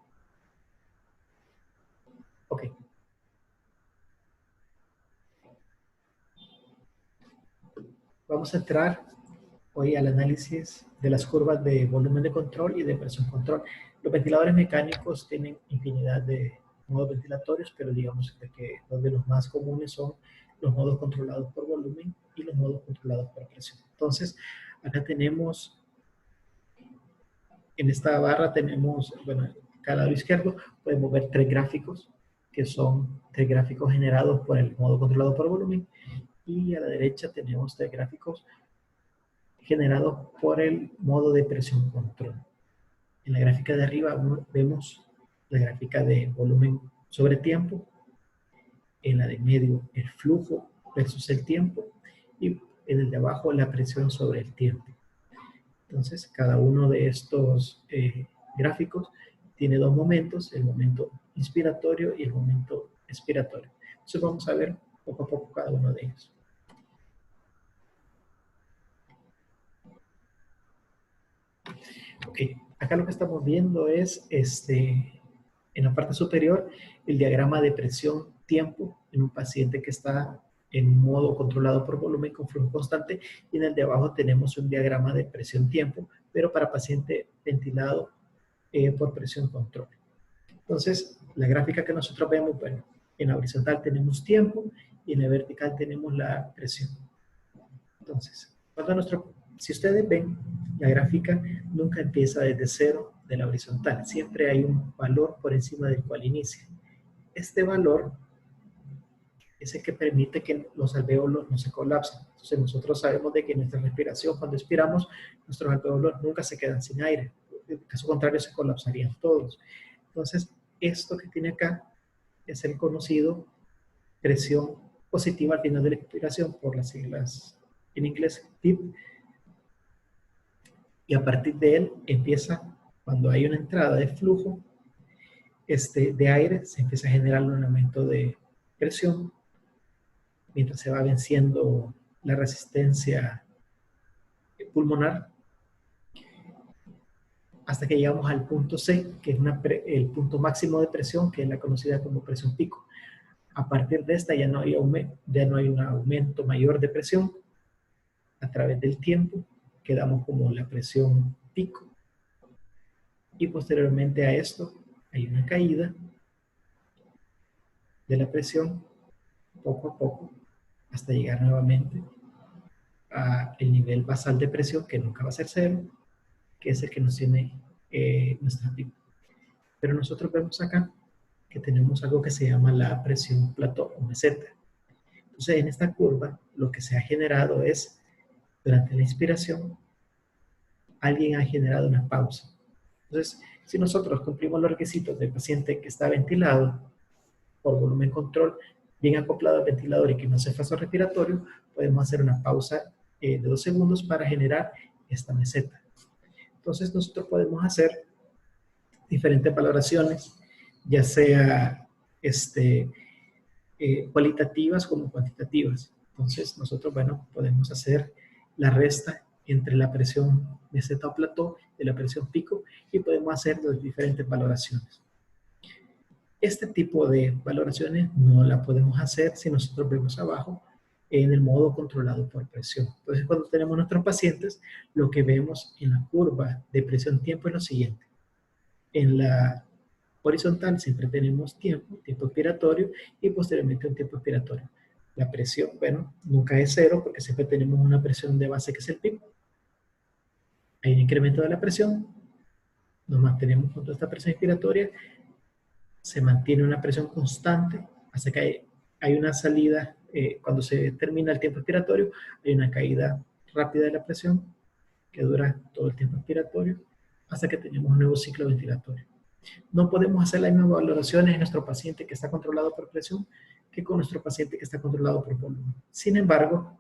Ok. Vamos a entrar hoy al análisis de las curvas de volumen de control y de presión control. Los ventiladores mecánicos tienen infinidad de modos ventilatorios, pero digamos que dos de los más comunes son los modos controlados por volumen y los modos controlados por presión. Entonces, acá tenemos, en esta barra tenemos, bueno, cada lado izquierdo podemos ver tres gráficos, que son tres gráficos generados por el modo controlado por volumen, y a la derecha tenemos tres gráficos generados por el modo de presión control. En la gráfica de arriba vemos la gráfica de volumen sobre tiempo, en la de medio el flujo versus el tiempo, y en el de abajo la presión sobre el tiempo. Entonces, cada uno de estos gráficos tiene dos momentos, el momento inspiratorio y el momento expiratorio. Entonces, vamos a ver poco a poco cada uno de ellos. Ok, acá lo que estamos viendo es, en la parte superior, el diagrama de presión-tiempo en un paciente que está en un modo controlado por volumen con flujo constante, y en el de abajo tenemos un diagrama de presión-tiempo, pero para paciente ventilado por presión control. Entonces, la gráfica que nosotros vemos, bueno, en la horizontal tenemos tiempo y en la vertical tenemos la presión. Entonces, si ustedes ven, la gráfica nunca empieza desde cero de la horizontal. Siempre hay un valor por encima del cual inicia. Este valor es el que permite que los alvéolos no se colapsen. Entonces, nosotros sabemos de que nuestra respiración, cuando expiramos, nuestros alvéolos nunca se quedan sin aire. En caso contrario, se colapsarían todos. Entonces, esto que tiene acá es el conocido presión positiva al final de la expiración, por las siglas en inglés PIB, y a partir de él empieza, cuando hay una entrada de flujo de aire, se empieza a generar un aumento de presión mientras se va venciendo la resistencia pulmonar, hasta que llegamos al punto C, que es el punto máximo de presión, que es la conocida como presión pico. A partir de esta ya no hay un aumento mayor de presión a través del tiempo, quedamos como la presión pico, y posteriormente a esto hay una caída de la presión poco a poco hasta llegar nuevamente al nivel basal de presión, que nunca va a ser cero, que es el que nos tiene nuestra PIB. Pero nosotros vemos acá que tenemos algo que se llama la presión plató o meseta. Entonces, en esta curva lo que se ha generado es, durante la inspiración, alguien ha generado una pausa. Entonces, si nosotros cumplimos los requisitos del paciente que está ventilado por volumen control, bien acoplado al ventilador y que no hace esfuerzo respiratorio, podemos hacer una pausa de 2 segundos para generar esta meseta. Entonces nosotros podemos hacer diferentes valoraciones, ya sea cualitativas como cuantitativas. Entonces nosotros, bueno, podemos hacer la resta entre la presión meseta o plató de la presión pico y podemos hacer las diferentes valoraciones. Este tipo de valoraciones no la podemos hacer si nosotros vemos abajo en el modo controlado por presión. Entonces, cuando tenemos nuestros pacientes, lo que vemos en la curva de presión-tiempo es lo siguiente. En la horizontal siempre tenemos tiempo expiratorio y posteriormente un tiempo expiratorio. La presión, bueno, nunca es cero porque siempre tenemos una presión de base que es el pico. Hay un incremento de la presión, nos mantenemos con toda esta presión expiratoria, se mantiene una presión constante hasta que hay una salida, cuando se termina el tiempo expiratorio, hay una caída rápida de la presión que dura todo el tiempo expiratorio hasta que tenemos un nuevo ciclo ventilatorio. No podemos hacer las mismas valoraciones en nuestro paciente que está controlado por presión que con nuestro paciente que está controlado por volumen. Sin embargo,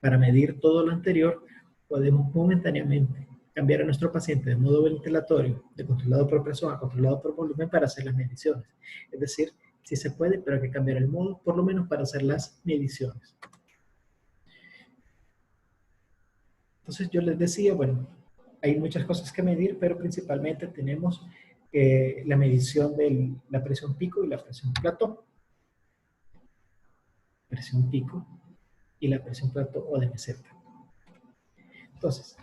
para medir todo lo anterior, podemos momentáneamente cambiar a nuestro paciente de modo ventilatorio, de controlado por presión a controlado por volumen para hacer las mediciones. Es decir, sí se puede, pero hay que cambiar el modo, por lo menos para hacer las mediciones. Entonces yo les decía, bueno, hay muchas cosas que medir, pero principalmente tenemos la medición de la presión pico y la presión plató. Presión pico y la presión plató o de meseta. Entonces,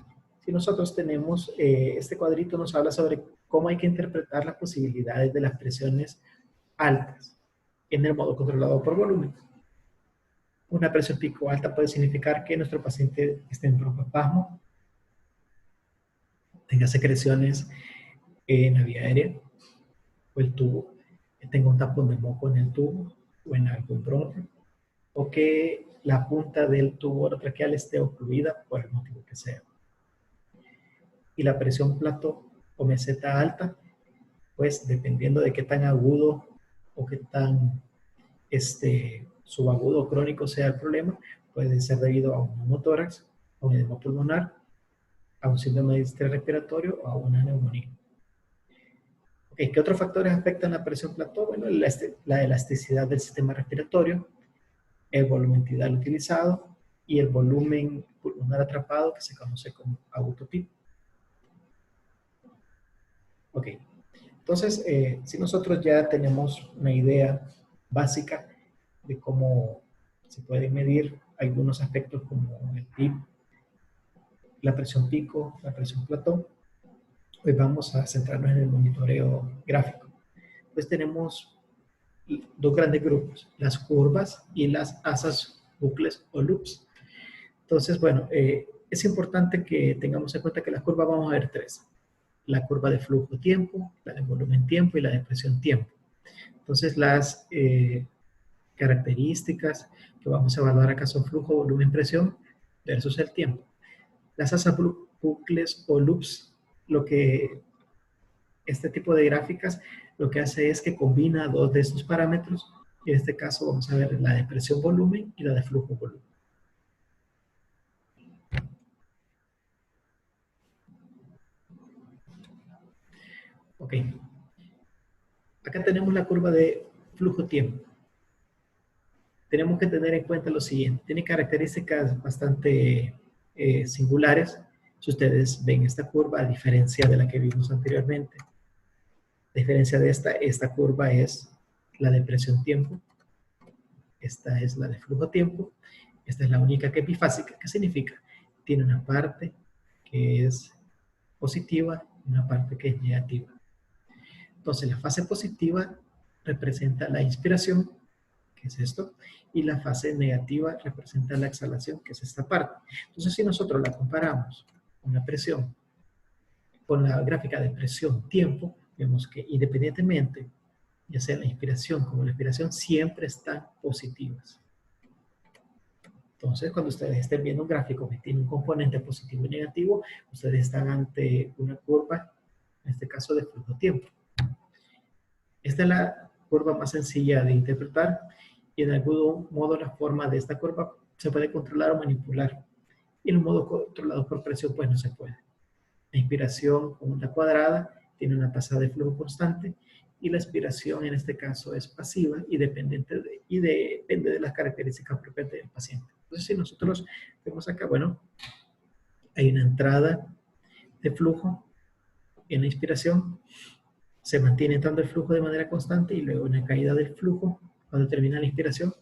si nosotros tenemos, este cuadrito nos habla sobre cómo hay que interpretar las posibilidades de las presiones altas en el modo controlado por volumen. Una presión pico alta puede significar que nuestro paciente esté en broncoespasmo, tenga secreciones en la vía aérea o el tubo, que tenga un tapón de moco en el tubo o en algún bronquio, o que la punta del tubo orotraqueal esté ocluida por el motivo que sea. Y la presión plató o meseta alta, pues dependiendo de qué tan agudo o qué tan subagudo o crónico sea el problema, puede ser debido a un neumotórax, a un edema pulmonar, a un síndrome de distrés respiratorio o a una neumonía. Okay, ¿qué otros factores afectan la presión plató? Bueno, la elasticidad del sistema respiratorio, el volumen tidal utilizado y el volumen pulmonar atrapado, que se conoce como autopico. Ok, entonces, si nosotros ya tenemos una idea básica de cómo se pueden medir algunos aspectos como el PIB, la presión pico, la presión plató, pues vamos a centrarnos en el monitoreo gráfico. Pues tenemos dos grandes grupos, las curvas y las asas bucles o loops. Entonces, bueno, es importante que tengamos en cuenta que las curvas vamos a ver tres. La curva de flujo-tiempo, la de volumen-tiempo y la de presión-tiempo. Entonces, las características que vamos a evaluar acá son flujo, volumen, presión versus el tiempo. Las asas bucles o loops, este tipo de gráficas lo que hace es que combina dos de estos parámetros. Y en este caso vamos a ver la de presión-volumen y la de flujo-volumen. Ok. Acá tenemos la curva de flujo-tiempo. Tenemos que tener en cuenta lo siguiente. Tiene características bastante singulares. Si ustedes ven esta curva, a diferencia de la que vimos anteriormente. A diferencia de esta curva es la de presión-tiempo. Esta es la de flujo-tiempo. Esta es la única que es bifásica. ¿Qué significa? Tiene una parte que es positiva y una parte que es negativa. Entonces, la fase positiva representa la inspiración, que es esto, y la fase negativa representa la exhalación, que es esta parte. Entonces, si nosotros la comparamos con la presión, con la gráfica de presión-tiempo, vemos que independientemente, ya sea la inspiración como la expiración, siempre están positivas. Entonces, cuando ustedes estén viendo un gráfico que tiene un componente positivo y negativo, ustedes están ante una curva, en este caso de flujo-tiempo. Esta es la curva más sencilla de interpretar y en algún modo la forma de esta curva se puede controlar o manipular. Y los modos controlados por presión, pues no se puede. La inspiración con onda cuadrada tiene una tasa de flujo constante y la expiración en este caso es pasiva y depende de las características propias del paciente. Entonces, si nosotros vemos acá, bueno, hay una entrada de flujo en la inspiración, se mantiene entrando el flujo de manera constante y luego una caída del flujo. Cuando termina la inspiración,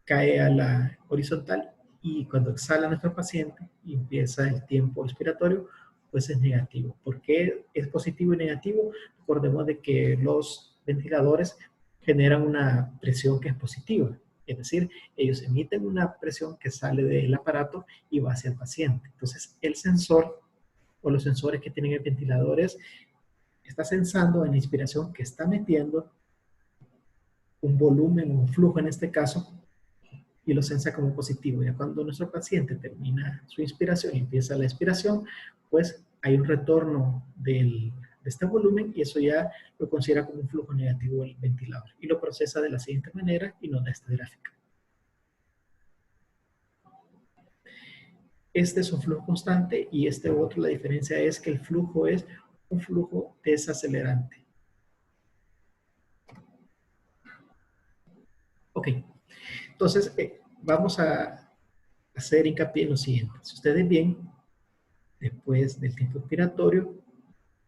cae a la horizontal y cuando exhala nuestro paciente y empieza el tiempo expiratorio, pues es negativo. ¿Por qué es positivo y negativo? Recordemos de que los ventiladores generan una presión que es positiva. Es decir, ellos emiten una presión que sale del aparato y va hacia el paciente. Entonces, el sensor o los sensores que tienen el ventilador está sensando en la inspiración que está metiendo un volumen, un flujo en este caso, y lo sensa como positivo. Ya cuando nuestro paciente termina su inspiración y empieza la expiración, pues hay un retorno de este volumen y eso ya lo considera como un flujo negativo del ventilador y lo procesa de la siguiente manera y nos da esta gráfica. Este es un flujo constante y este otro, la diferencia es que el flujo es un flujo desacelerante. Ok, entonces vamos a hacer hincapié en lo siguiente. Si ustedes ven, después del tiempo expiratorio,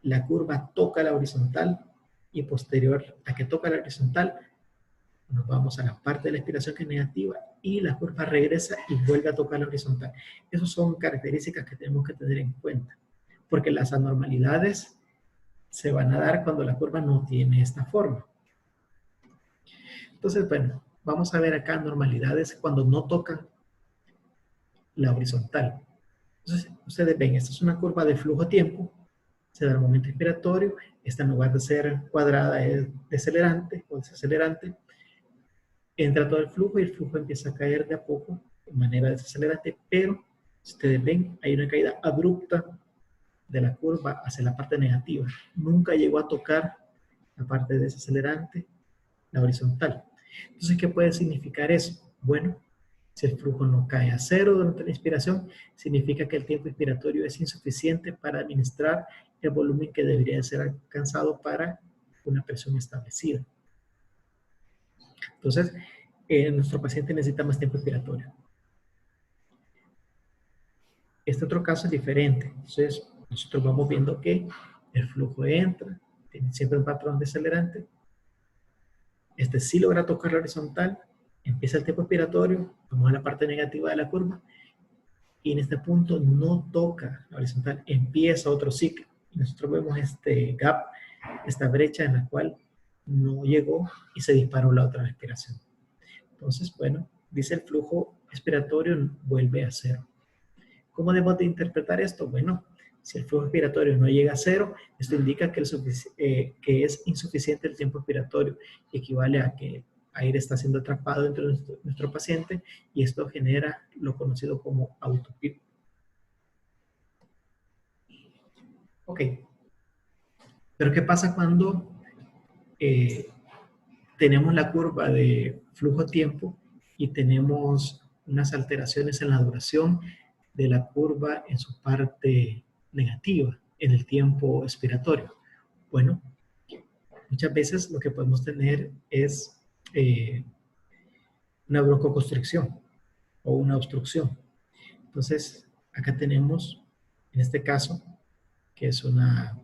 la curva toca la horizontal y posterior a que toca la horizontal, nos vamos a la parte de la expiración que es negativa y la curva regresa y vuelve a tocar la horizontal. Esas son características que tenemos que tener en cuenta, porque las anormalidades se van a dar cuando la curva no tiene esta forma. Entonces, bueno, vamos a ver acá anormalidades cuando no tocan la horizontal. Entonces, ustedes ven, esta es una curva de flujo-tiempo, se da el momento inspiratorio, esta en lugar de ser cuadrada es decelerante o desacelerante, entra todo el flujo y el flujo empieza a caer de a poco de manera desacelerante, pero si ustedes ven, hay una caída abrupta de la curva hacia la parte negativa. Nunca llegó a tocar la parte desacelerante, la horizontal. Entonces, ¿qué puede significar eso? Bueno, si el flujo no cae a cero durante la inspiración, significa que el tiempo inspiratorio es insuficiente para administrar el volumen que debería ser alcanzado para una presión establecida. Entonces, nuestro paciente necesita más tiempo inspiratorio. Este otro caso es diferente. Entonces, nosotros vamos viendo que el flujo entra, tiene siempre un patrón desacelerante. Este sí logra tocar la horizontal, empieza el tiempo expiratorio, vamos a la parte negativa de la curva, y en este punto no toca la horizontal, empieza otro ciclo. Y nosotros vemos este gap, esta brecha en la cual no llegó y se disparó la otra respiración. Entonces, bueno, dice el flujo expiratorio vuelve a cero. ¿Cómo debemos de interpretar esto? Bueno, si el flujo expiratorio no llega a cero, esto indica que es insuficiente el tiempo expiratorio. Equivale a que el aire está siendo atrapado dentro de nuestro paciente y esto genera lo conocido como autopip. Ok. Pero ¿qué pasa cuando tenemos la curva de flujo-tiempo y tenemos unas alteraciones en la duración de la curva en su parte negativa, en el tiempo expiratorio? Bueno, muchas veces lo que podemos tener es una broncoconstricción o una obstrucción. Entonces, acá tenemos, en este caso, que es una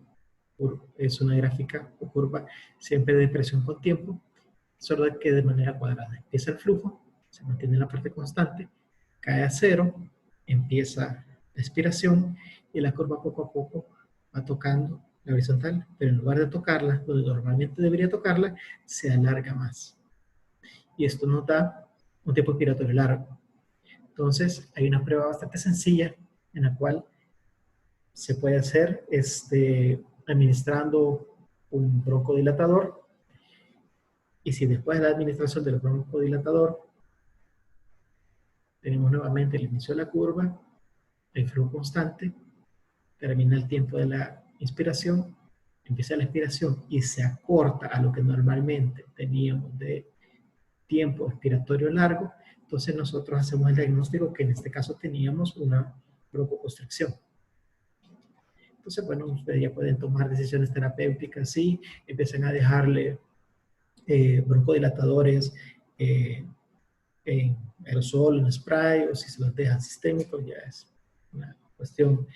gráfica o curva siempre de presión con tiempo, solo que de manera cuadrada. Empieza el flujo, se mantiene en la parte constante, cae a cero, empieza la expiración y la curva poco a poco va tocando la horizontal, pero en lugar de tocarla, donde normalmente debería tocarla, se alarga más. Y esto nos da un tiempo expiratorio largo. Entonces, hay una prueba bastante sencilla en la cual se puede hacer administrando un broncodilatador. Y si después de la administración del broncodilatador tenemos nuevamente el inicio de la curva, el flujo constante, termina el tiempo de la inspiración, empieza la expiración y se acorta a lo que normalmente teníamos de tiempo expiratorio largo, Entonces nosotros hacemos el diagnóstico que en este caso teníamos una broncoconstricción. Entonces, bueno, ustedes ya pueden tomar decisiones terapéuticas, sí, empiezan a dejarle broncodilatadores en aerosol, en spray, o si se los dejan sistémicos, ya es una cuestión,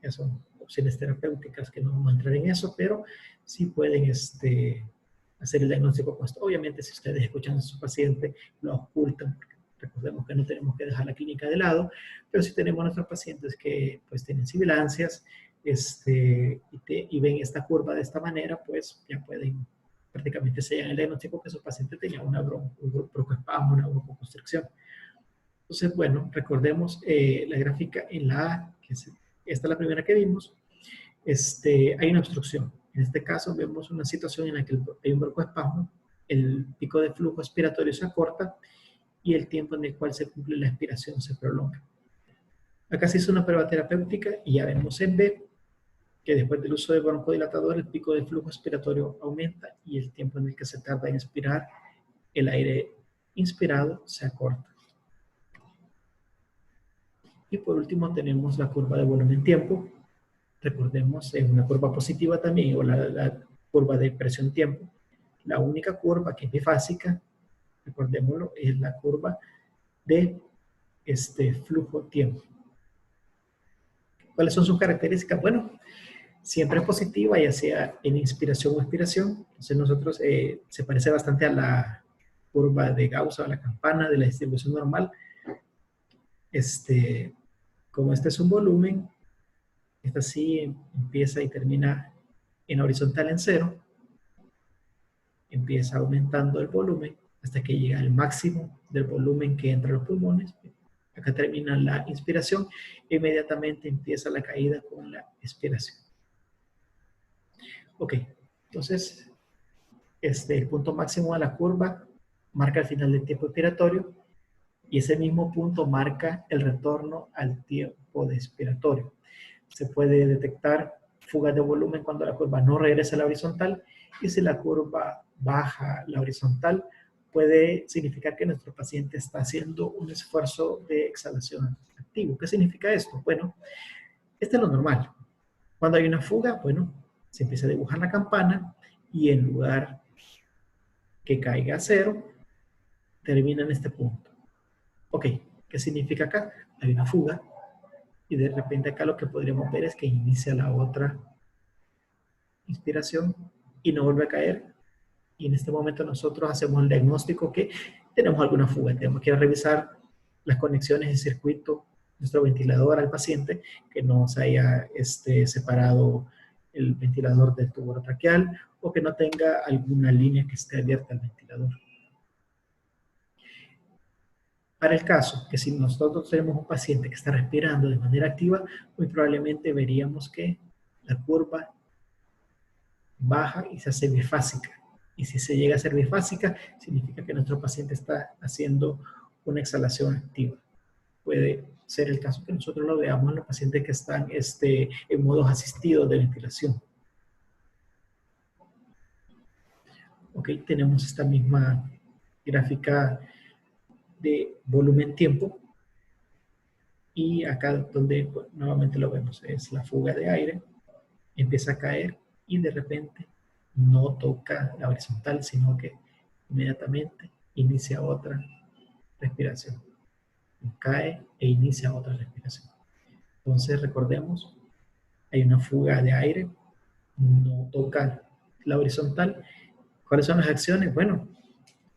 ya son opciones terapéuticas que no vamos a entrar en eso, pero sí pueden hacer el diagnóstico puesto. Obviamente, si ustedes escuchan a su paciente, lo ocultan, porque recordemos que no tenemos que dejar la clínica de lado, pero si tenemos nuestros pacientes que pues tienen sibilancias y ven esta curva de esta manera, pues ya pueden prácticamente sellan el diagnóstico que su paciente tenía un broncoespasmo, una broncoconstricción. Entonces, bueno, recordemos la gráfica en la A, esta es la primera que vimos, hay una obstrucción. En este caso vemos una situación en la que hay un broncoespasmo, el pico de flujo expiratorio se acorta y el tiempo en el cual se cumple la expiración se prolonga. Acá se hizo una prueba terapéutica y ya vemos en B que después del uso de broncodilatador el pico de flujo expiratorio aumenta y el tiempo en el que se tarda en expirar el aire inspirado se acorta. Y por último tenemos la curva de volumen-tiempo. Recordemos, es una curva positiva también, o la curva de presión-tiempo. La única curva que es bifásica, recordémoslo, es la curva de flujo-tiempo. ¿Cuáles son sus características? Bueno, siempre es positiva, ya sea en inspiración o expiración. Entonces nosotros se parece bastante a la curva de Gauss o a la campana de la distribución normal. Como este es un volumen, esta sí empieza y termina en horizontal en cero, empieza aumentando el volumen hasta que llega al máximo del volumen que entra a los pulmones. Acá termina la inspiración e inmediatamente empieza la caída con la expiración. Ok, entonces el punto máximo de la curva marca el final del tiempo expiratorio y ese mismo punto marca el retorno al tiempo de expiratorio. Se puede detectar fugas de volumen cuando la curva no regresa a la horizontal y si la curva baja la horizontal puede significar que nuestro paciente está haciendo un esfuerzo de exhalación activo. ¿Qué significa esto? Bueno, esto es lo normal. Cuando hay una fuga, bueno, se empieza a dibujar la campana y en lugar que caiga a cero, termina en este punto. Ok, ¿qué significa acá? Hay una fuga y de repente acá lo que podríamos ver es que inicia la otra inspiración y no vuelve a caer. Y en este momento nosotros hacemos el diagnóstico que tenemos alguna fuga. Tenemos que revisar las conexiones de circuito, nuestro ventilador al paciente, que no se haya separado el ventilador del tubo traqueal o que no tenga alguna línea que esté abierta al ventilador. Para el caso que si nosotros tenemos un paciente que está respirando de manera activa, muy probablemente veríamos que la curva baja y se hace bifásica. Y si se llega a ser bifásica, significa que nuestro paciente está haciendo una exhalación activa. Puede ser el caso que nosotros lo veamos en los pacientes que están en modos asistidos de ventilación. Ok, tenemos esta misma gráfica de volumen-tiempo. Y acá donde pues, nuevamente lo vemos, es la fuga de aire, empieza a caer y de repente no toca la horizontal, sino que inmediatamente inicia otra respiración. Cae e inicia otra respiración. Entonces recordemos, hay una fuga de aire, no toca la horizontal. ¿Cuáles son las acciones? Bueno,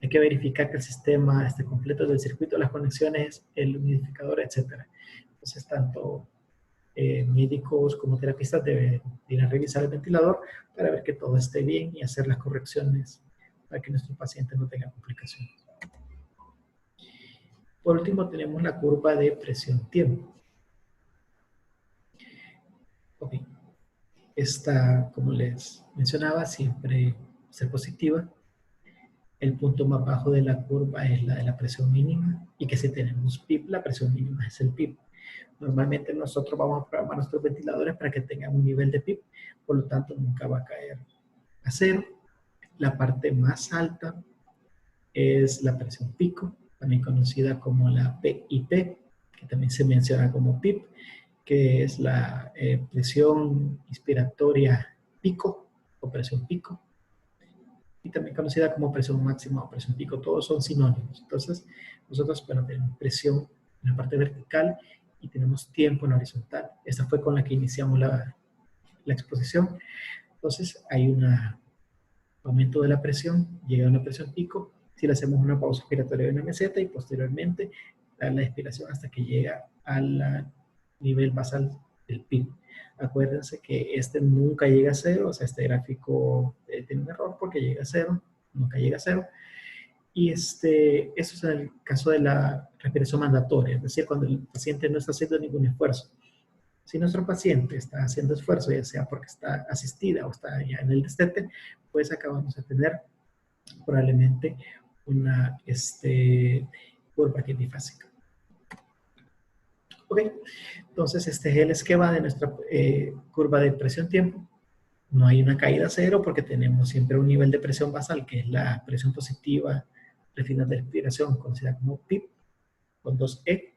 hay que verificar que el sistema esté completo del circuito, las conexiones, el humidificador, etc. Entonces, tanto médicos como terapistas deben ir a revisar el ventilador para ver que todo esté bien y hacer las correcciones para que nuestro paciente no tenga complicaciones. Por último, tenemos la curva de presión-tiempo. Ok. Esta, como les mencionaba, siempre ser positiva. El punto más bajo de la curva es la de la presión mínima y que si tenemos PIP, la presión mínima es el PIP. Normalmente nosotros vamos a programar nuestros ventiladores para que tengan un nivel de PIP, por lo tanto nunca va a caer a cero. La parte más alta es la presión pico, también conocida como la PIP, que también se menciona como PIP, que es la presión inspiratoria pico o presión pico, y también conocida como presión máxima o presión pico. Todos son sinónimos. Entonces, nosotros, bueno, tenemos presión en la parte vertical y tenemos tiempo en la horizontal. Esta fue con la que iniciamos la exposición. Entonces, hay un aumento de la presión, llega a una presión pico, si le hacemos una pausa expiratoria de una meseta y posteriormente la expiración hasta que llega al nivel basal del PIB. Acuérdense que este nunca llega a cero, o sea, este gráfico tiene un error porque llega a cero, nunca llega a cero. Y eso es en el caso de la respiración mandatoria, es decir, cuando el paciente no está haciendo ningún esfuerzo. Si nuestro paciente está haciendo esfuerzo, ya sea porque está asistida o está ya en el destete, pues acabamos de tener probablemente una curva quintifásica. Ok, entonces este es el esquema de nuestra curva de presión-tiempo. No hay una caída a cero porque tenemos siempre un nivel de presión basal, que es la presión positiva al final de la expiración, conocida como PIP, con 2E.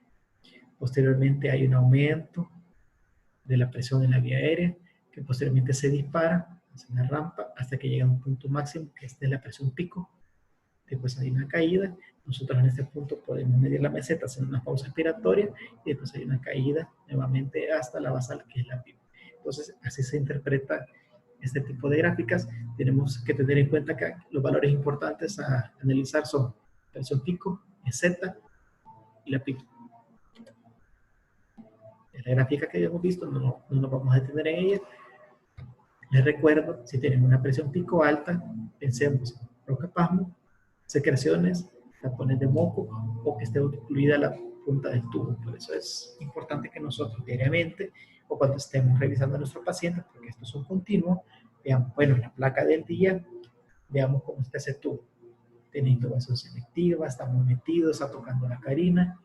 Posteriormente hay un aumento de la presión en la vía aérea, que posteriormente se dispara, hace una rampa, hasta que llega a un punto máximo, que es de la presión pico. Después hay una caída. Nosotros en este punto podemos medir la meseta, hacer una pausa expiratoria, y después hay una caída nuevamente hasta la basal, que es la PIB. Entonces, así se interpreta este tipo de gráficas. Tenemos que tener en cuenta que los valores importantes a analizar son presión pico, meseta y la PIB. En la gráfica que habíamos visto, no nos vamos a detener en ella. Les recuerdo, si tenemos una presión pico alta, pensemos en broncoespasmo, secreciones, tapones de moco o que esté obstruida la punta del tubo. Por eso es importante que nosotros diariamente o cuando estemos revisando a nuestro paciente, porque esto es un continuo, veamos, bueno, la placa del día, veamos cómo está ese tubo. Tiene intubación selectiva, está muy metido, está tocando la carina.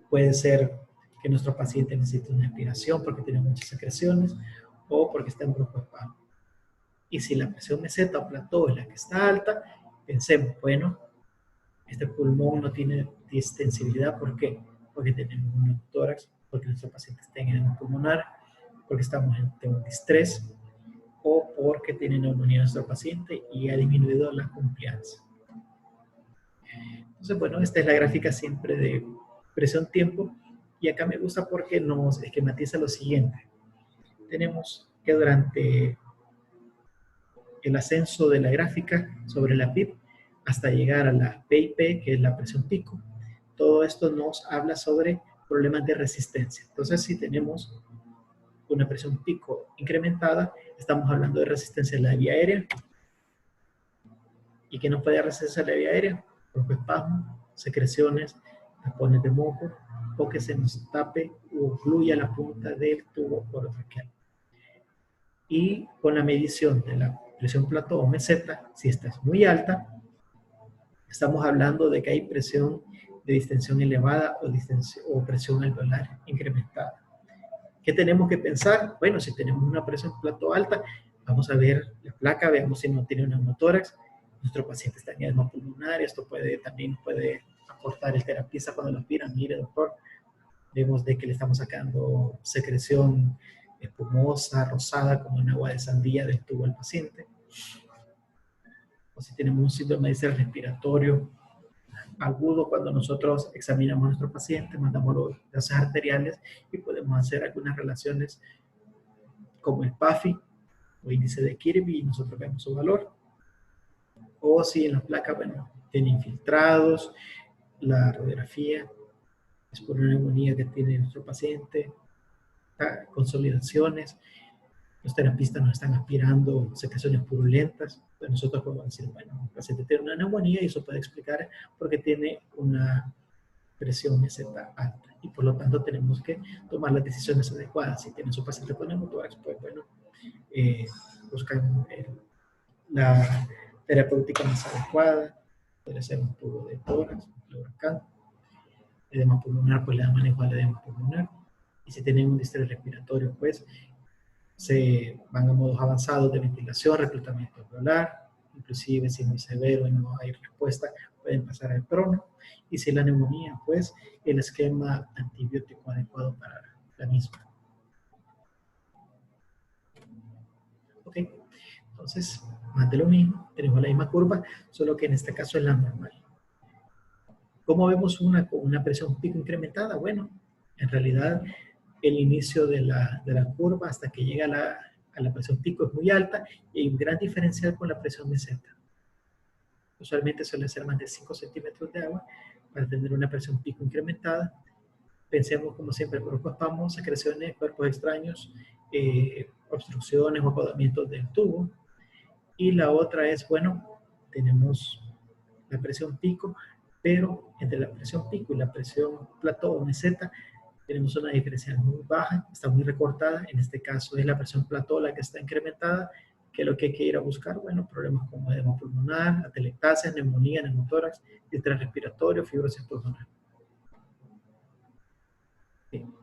Puede ser que nuestro paciente necesite una aspiración porque tiene muchas secreciones o porque está en broncoespasmo. Y si la presión meseta o plató es la que está alta, pensemos, bueno, este pulmón no tiene distensibilidad. ¿Por qué? Porque tenemos un neumotórax, porque nuestro paciente está en edema pulmonar, porque estamos en un distrés o porque tiene neumonía nuestro paciente y ha disminuido la confianza. Entonces, bueno, esta es la gráfica siempre de presión-tiempo y acá me gusta porque nos esquematiza lo siguiente. Tenemos que durante el ascenso de la gráfica sobre la PIB hasta llegar a la PIP, que es la presión pico, todo esto nos habla sobre problemas de resistencia. Entonces, si tenemos una presión pico incrementada, estamos hablando de resistencia en la vía aérea. ¿Y qué nos puede resistencia en la vía aérea? Broncoespasmo, secreciones, tapones de moco, o que se nos tape o ocluya la punta del tubo orotraqueal. Y con la medición de la presión plató o meseta, si esta es muy alta, estamos hablando de que hay presión de distensión elevada o presión alveolar incrementada. ¿Qué tenemos que pensar? Bueno, si tenemos una presión plató alta, vamos a ver la placa, veamos si no tiene un neumotórax. Nuestro paciente está en edema pulmonar, esto también puede aportar el terapista cuando lo aspiran. Mire, doctor, vemos de que le estamos sacando secreción espumosa, rosada, como en agua de sandía del tubo al paciente. O si tenemos un síndrome de estrés respiratorio agudo, cuando nosotros examinamos a nuestro paciente, mandamos los gases arteriales y podemos hacer algunas relaciones como el PAFI o índice de Kirby y nosotros vemos su valor. O si en la placa, bueno, tiene infiltrados, la radiografía es por una neumonía que tiene nuestro paciente, consolidaciones, los terapistas nos están aspirando secreciones purulentas, pues nosotros podemos decir, bueno, el paciente tiene una neumonía y eso puede explicar por qué tiene una presión meseta alta y por lo tanto tenemos que tomar las decisiones adecuadas. Si tiene su paciente con neumotórax, pues bueno, buscar la terapéutica más adecuada, puede ser un tubo de tórax, un pleurocan, edema pulmonar, pues le da manejo al edema pulmonar, y si tienen un distrés respiratorio, pues se van a modos avanzados de ventilación, reclutamiento alveolar, inclusive si es muy severo y no hay respuesta, pueden pasar al prono. Y si la neumonía, pues el esquema antibiótico adecuado para la misma. Ok, entonces, más de lo mismo, tenemos la misma curva, solo que en este caso es la normal. ¿Cómo vemos una presión pico incrementada? Bueno, en realidad el inicio de la curva hasta que llega a la presión pico es muy alta y hay un gran diferencial con la presión meseta. Usualmente suele ser más de 5 centímetros de agua para tener una presión pico incrementada. Pensemos como siempre, cuerpos espasmos, secreciones, cuerpos extraños, obstrucciones o acodamientos del tubo. Y la otra es, bueno, tenemos la presión pico, pero entre la presión pico y la presión plató o meseta tenemos una diferencia muy baja, está muy recortada. En este caso es la presión plató la que está incrementada, que es lo que hay que ir a buscar. Bueno, problemas como edema pulmonar, atelectasia, neumonía, neumotórax, distrés respiratorio, fibrosis pulmonar. Bien.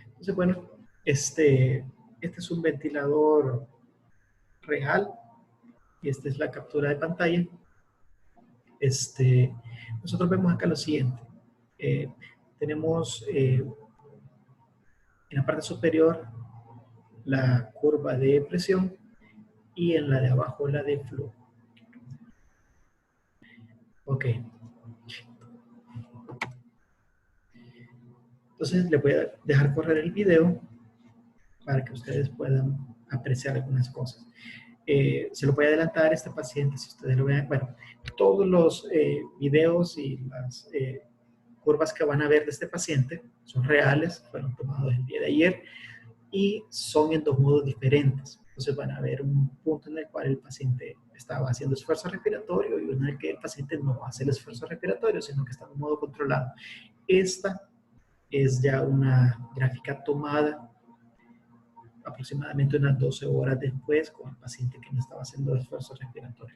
Entonces, bueno, este es un ventilador real y esta es la captura de pantalla. Nosotros vemos acá lo siguiente. Tenemos en la parte superior la curva de presión y en la de abajo la de flujo. Ok. Entonces le voy a dejar correr el video para que ustedes puedan apreciar algunas cosas. Se lo voy a adelantar a este paciente, si ustedes lo ven. Bueno, todos los videos y las curvas que van a ver de este paciente son reales, fueron tomados el día de ayer y son en dos modos diferentes. Entonces van a ver un punto en el cual el paciente estaba haciendo esfuerzo respiratorio y uno en el que el paciente no hace el esfuerzo respiratorio, sino que está en modo controlado. Esta es ya una gráfica tomada aproximadamente unas 12 horas después con el paciente que no estaba haciendo esfuerzo respiratorio.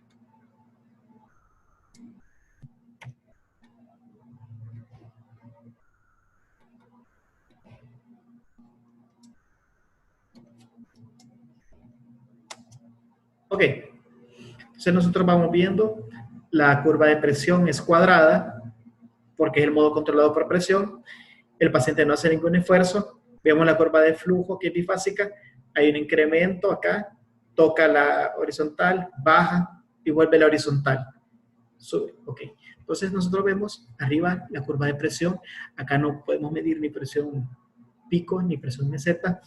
Ok, entonces nosotros vamos viendo la curva de presión es cuadrada porque es el modo controlado por presión. El paciente no hace ningún esfuerzo. Vemos la curva de flujo que es bifásica. Hay un incremento acá, toca la horizontal, baja y vuelve la horizontal. Sube, ok. Entonces nosotros vemos arriba la curva de presión. Acá no podemos medir ni presión pico ni presión meseta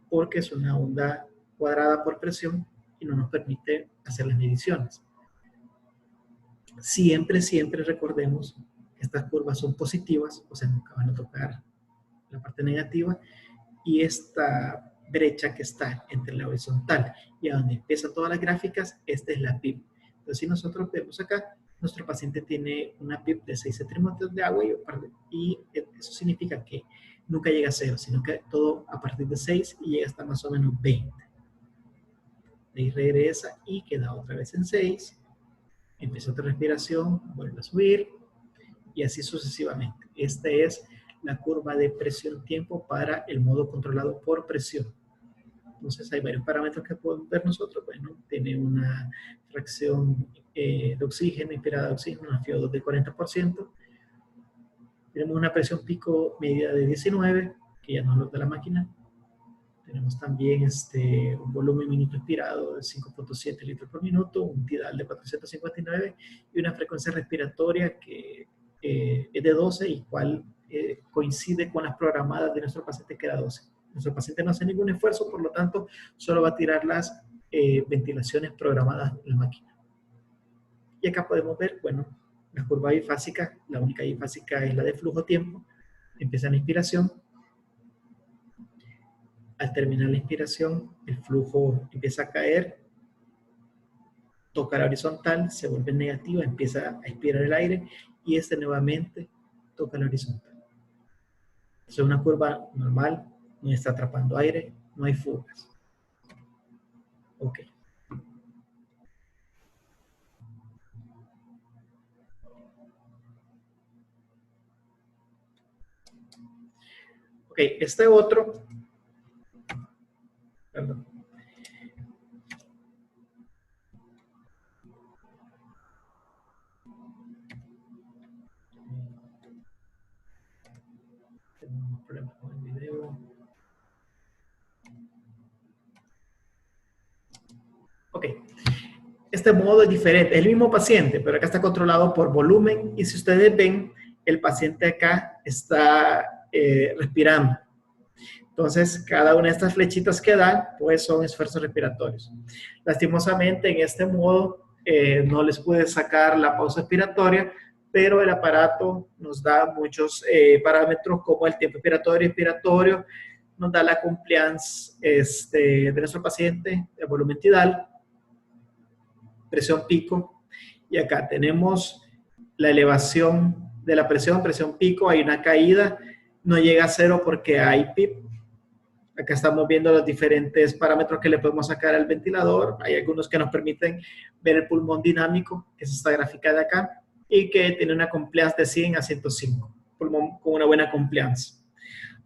porque es una onda cuadrada por presión y no nos permite hacer las mediciones. Siempre, siempre recordemos que estas curvas son positivas, o sea, nunca van a tocar la parte negativa, y esta brecha que está entre la horizontal y a donde empiezan todas las gráficas, esta es la PIB. Entonces, si nosotros vemos acá, nuestro paciente tiene una PIB de 6 centímetros de agua y eso significa que nunca llega a 0, sino que todo a partir de 6 y llega hasta más o menos 20. De ahí regresa y queda otra vez en 6. Empieza otra respiración, vuelve a subir y así sucesivamente. Esta es la curva de presión-tiempo para el modo controlado por presión. Entonces hay varios parámetros que podemos ver nosotros. Bueno, tiene una fracción de oxígeno, inspirada de oxígeno, una FiO2 del 40%. Tenemos una presión pico medida de 19, que ya nos lo da la máquina. Tenemos también un volumen minuto inspirado de 5.7 litros por minuto, un tidal de 459 y una frecuencia respiratoria que es de 12 y cual coincide con las programadas de nuestro paciente que era 12. Nuestro paciente no hace ningún esfuerzo, por lo tanto, solo va a tirar las ventilaciones programadas en la máquina. Y acá podemos ver, bueno, la curva bifásica, la única bifásica es la de flujo-tiempo. Empieza la inspiración. Al terminar la inspiración, el flujo empieza a caer, toca la horizontal, se vuelve negativa, empieza a expirar el aire y nuevamente toca la horizontal. Es una curva normal, no está atrapando aire, no hay fugas. Ok. Ok, este otro Perdón. Tenemos problemas con el video. Ok. Este modo es diferente, es el mismo paciente, pero acá está controlado por volumen y si ustedes ven, el paciente acá está respirando. Entonces, cada una de estas flechitas que dan, pues son esfuerzos respiratorios. Lastimosamente, en este modo, no les pude sacar la pausa respiratoria, pero el aparato nos da muchos parámetros como el tiempo expiratorio, nos da la compliance de nuestro paciente, el volumen tidal, presión pico, y acá tenemos la elevación de la presión pico, hay una caída, no llega a cero porque hay PIP. Acá estamos viendo los diferentes parámetros que le podemos sacar al ventilador. Hay algunos que nos permiten ver el pulmón dinámico, que es esta gráfica de acá, y que tiene una compliance de 100 a 105, pulmón con una buena compliance.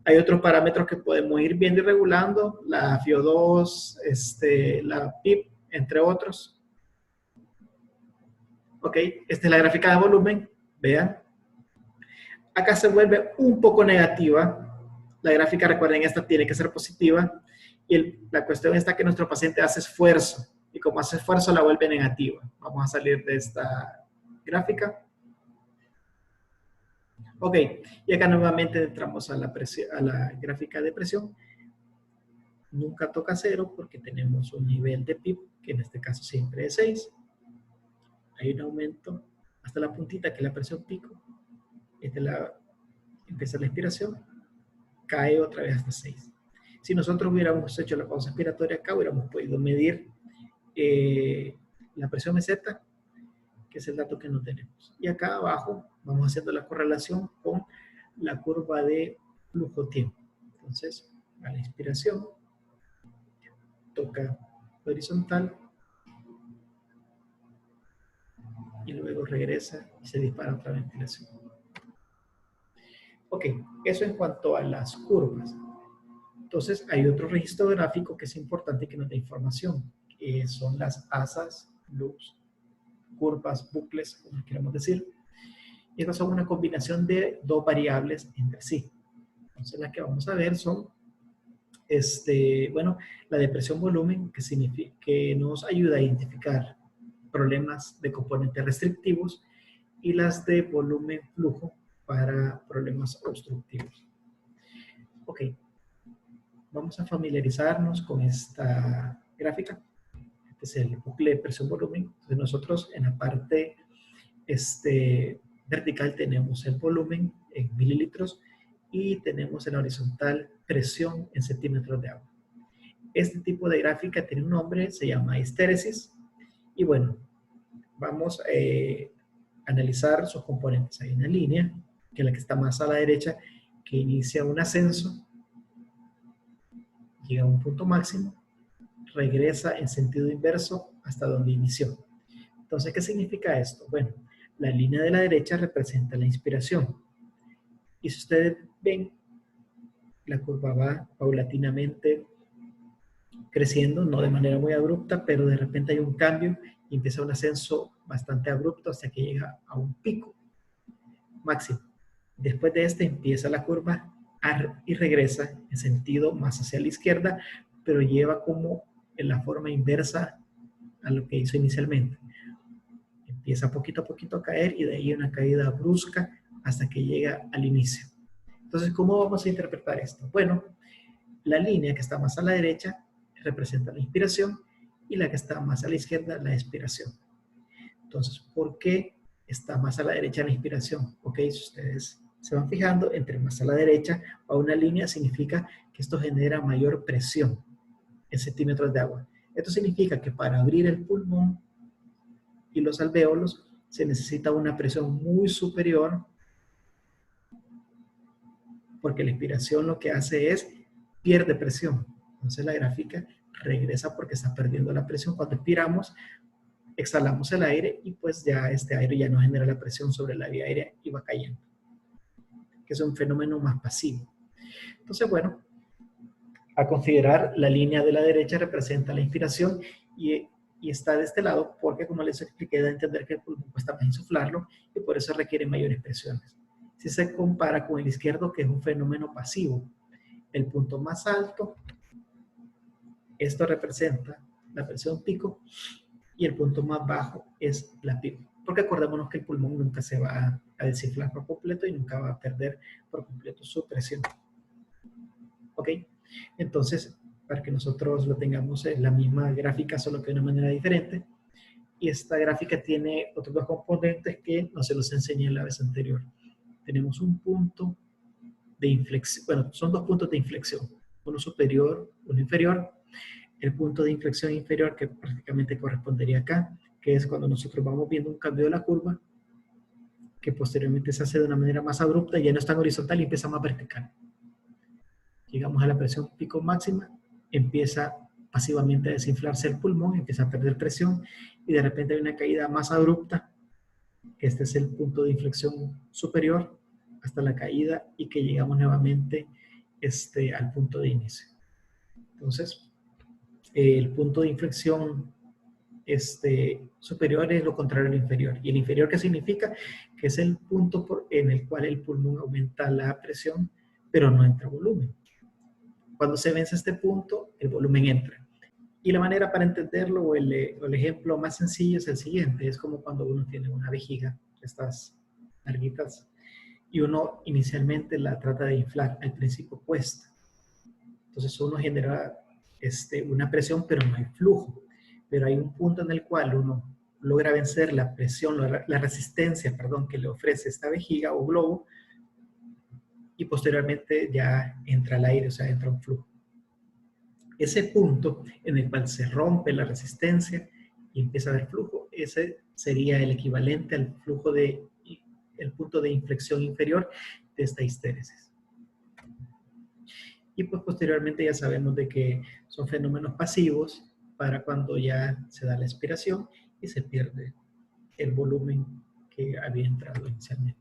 Hay otros parámetros que podemos ir viendo y regulando, la FiO2, la PIP, entre otros. Ok, esta es la gráfica de volumen, vean. Acá se vuelve un poco negativa. La gráfica, recuerden, esta tiene que ser positiva. Y la cuestión está que nuestro paciente hace esfuerzo. Y como hace esfuerzo, la vuelve negativa. Vamos a salir de esta gráfica. Ok, y acá nuevamente entramos a la gráfica de presión. Nunca toca cero porque tenemos un nivel de PIP, que en este caso siempre es 6. Hay un aumento hasta la puntita, que es la presión pico. Empieza la expiración, cae otra vez hasta 6. Si nosotros hubiéramos hecho la pausa expiratoria acá, hubiéramos podido medir la presión meseta, que es el dato que no tenemos. Y acá abajo vamos haciendo la correlación con la curva de flujo-tiempo. Entonces, a la inspiración, toca horizontal, y luego regresa y se dispara otra ventilación. Ok, eso en cuanto a las curvas. Entonces, hay otro registro gráfico que es importante que nos dé información, que son las asas, loops, curvas, bucles, como queramos decir. Y estas son una combinación de dos variables entre sí. Entonces, las que vamos a ver son, la de presión-volumen, que nos ayuda a identificar problemas de componentes restrictivos, y las de volumen-flujo para problemas obstructivos. Ok. Vamos a familiarizarnos con esta gráfica. Este es el bucle de presión-volumen. Entonces nosotros en la parte vertical tenemos el volumen en mililitros y tenemos en la horizontal presión en centímetros de agua. Este tipo de gráfica tiene un nombre, se llama histéresis. Y bueno, vamos a analizar sus componentes. Hay una línea, que es la que está más a la derecha, que inicia un ascenso, llega a un punto máximo, regresa en sentido inverso hasta donde inició. Entonces, ¿qué significa esto? Bueno, la línea de la derecha representa la inspiración. Y si ustedes ven, la curva va paulatinamente creciendo, no de manera muy abrupta, pero de repente hay un cambio y empieza un ascenso bastante abrupto hasta que llega a un pico máximo. Después de este empieza la curva y regresa en sentido más hacia la izquierda, pero lleva como en la forma inversa a lo que hizo inicialmente. Empieza poquito a poquito a caer y de ahí una caída brusca hasta que llega al inicio. Entonces, ¿cómo vamos a interpretar esto? Bueno, la línea que está más a la derecha representa la inspiración y la que está más a la izquierda la expiración. Entonces, ¿por qué está más a la derecha la inspiración? Ok, si ustedes se van fijando, entre más a la derecha va una línea, significa que esto genera mayor presión en centímetros de agua. Esto significa que para abrir el pulmón y los alvéolos se necesita una presión muy superior, porque la inspiración lo que hace es pierde presión. Entonces la gráfica regresa porque está perdiendo la presión. Cuando expiramos, exhalamos el aire y pues ya este aire ya no genera la presión sobre la vía aérea y va cayendo, que es un fenómeno más pasivo. Entonces, bueno, a considerar, la línea de la derecha representa la inspiración y está de este lado porque, como les expliqué, da a entender que el pulmón cuesta más insuflarlo y por eso requiere mayores presiones. Si se compara con el izquierdo, que es un fenómeno pasivo, el punto más alto, esto representa la presión pico, y el punto más bajo es la pico. Porque acordémonos que el pulmón nunca se va a desinflar por completo y nunca va a perder por completo su presión. ¿Ok? Entonces, para que nosotros lo tengamos en la misma gráfica, solo que de una manera diferente. Y esta gráfica tiene otros dos componentes que no se los enseñé en la vez anterior. Tenemos un punto de inflexión, bueno, son dos puntos de inflexión, uno superior, uno inferior. El punto de inflexión inferior, que prácticamente correspondería acá, que es cuando nosotros vamos viendo un cambio de la curva, que posteriormente se hace de una manera más abrupta, ya no es tan horizontal y empieza más vertical. Llegamos a la presión pico máxima, empieza pasivamente a desinflarse el pulmón, empieza a perder presión y de repente hay una caída más abrupta, que este es el punto de inflexión superior, hasta la caída y que llegamos nuevamente al punto de inicio. Entonces, el punto de inflexión superior es lo contrario al inferior. ¿Y el inferior qué significa? Que es el punto en el cual el pulmón aumenta la presión, pero no entra volumen. Cuando se vence este punto, el volumen entra. Y la manera para entenderlo, o el ejemplo más sencillo es el siguiente. Es como cuando uno tiene una vejiga, estas larguitas, y uno inicialmente la trata de inflar. Al principio cuesta. Entonces uno genera una presión, pero no hay flujo. Pero hay un punto en el cual uno logra vencer la presión, la resistencia, perdón, que le ofrece esta vejiga o globo, y posteriormente ya entra el aire, o sea, entra un flujo. Ese punto en el cual se rompe la resistencia y empieza a haber flujo, ese sería el equivalente al flujo el punto de inflexión inferior de esta histéresis. Y pues posteriormente ya sabemos de que son fenómenos pasivos para cuando ya se da la expiración y se pierde el volumen que había entrado inicialmente.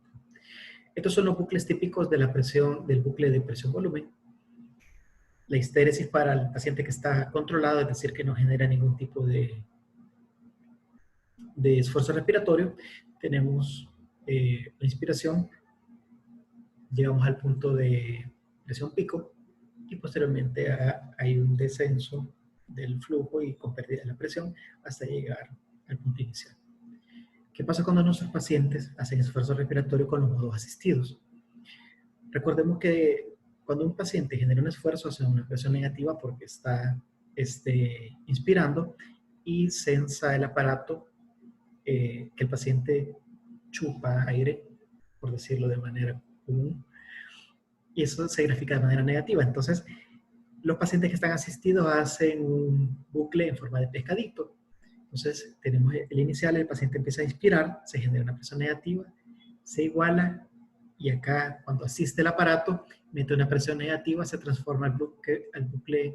Estos son los bucles típicos de la presión, del bucle de presión-volumen. La histéresis para el paciente que está controlado, es decir, que no genera ningún tipo de esfuerzo respiratorio. Tenemos la inspiración, llegamos al punto de presión pico y posteriormente hay un descenso del flujo y con pérdida de la presión hasta llegar al punto inicial. ¿Qué pasa cuando nuestros pacientes hacen esfuerzo respiratorio con los modos asistidos? Recordemos que cuando un paciente genera un esfuerzo hace una presión negativa porque está inspirando y sensa el aparato que el paciente chupa aire, por decirlo de manera común, y eso se grafica de manera negativa. Entonces, los pacientes que están asistidos hacen un bucle en forma de pescadito. Entonces, tenemos el inicial, el paciente empieza a inspirar, se genera una presión negativa, se iguala, y acá, cuando asiste el aparato, mete una presión negativa, se transforma al bucle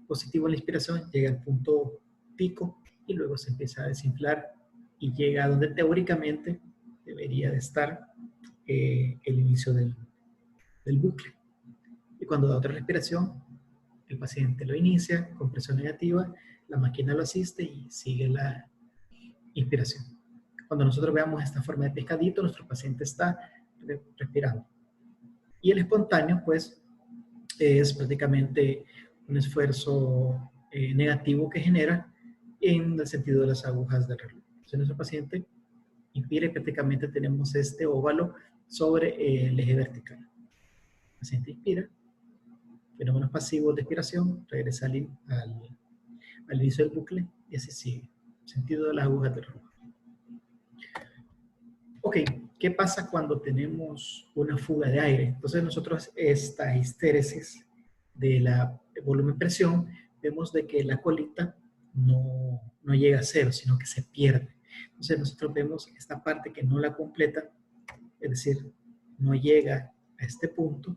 positivo en la inspiración, llega al punto pico, y luego se empieza a desinflar, y llega a donde teóricamente debería de estar el inicio del bucle. Y cuando da otra respiración, el paciente lo inicia con presión negativa, la máquina lo asiste y sigue la inspiración. Cuando nosotros veamos esta forma de pescadito, nuestro paciente está respirando. Y el espontáneo, pues, es prácticamente un esfuerzo negativo que genera en el sentido de las agujas del reloj. Entonces, nuestro paciente inspira y prácticamente tenemos este óvalo sobre el eje vertical. El paciente inspira, fenómenos pasivos de expiración, regresa al inicio del bucle y así sigue. Sentido de las agujas del reloj. Ok, ¿qué pasa cuando tenemos una fuga de aire? Entonces nosotros esta histéresis de la volumen-presión, vemos de que la colita no llega a cero, sino que se pierde. Entonces nosotros vemos esta parte que no la completa, es decir, no llega a este punto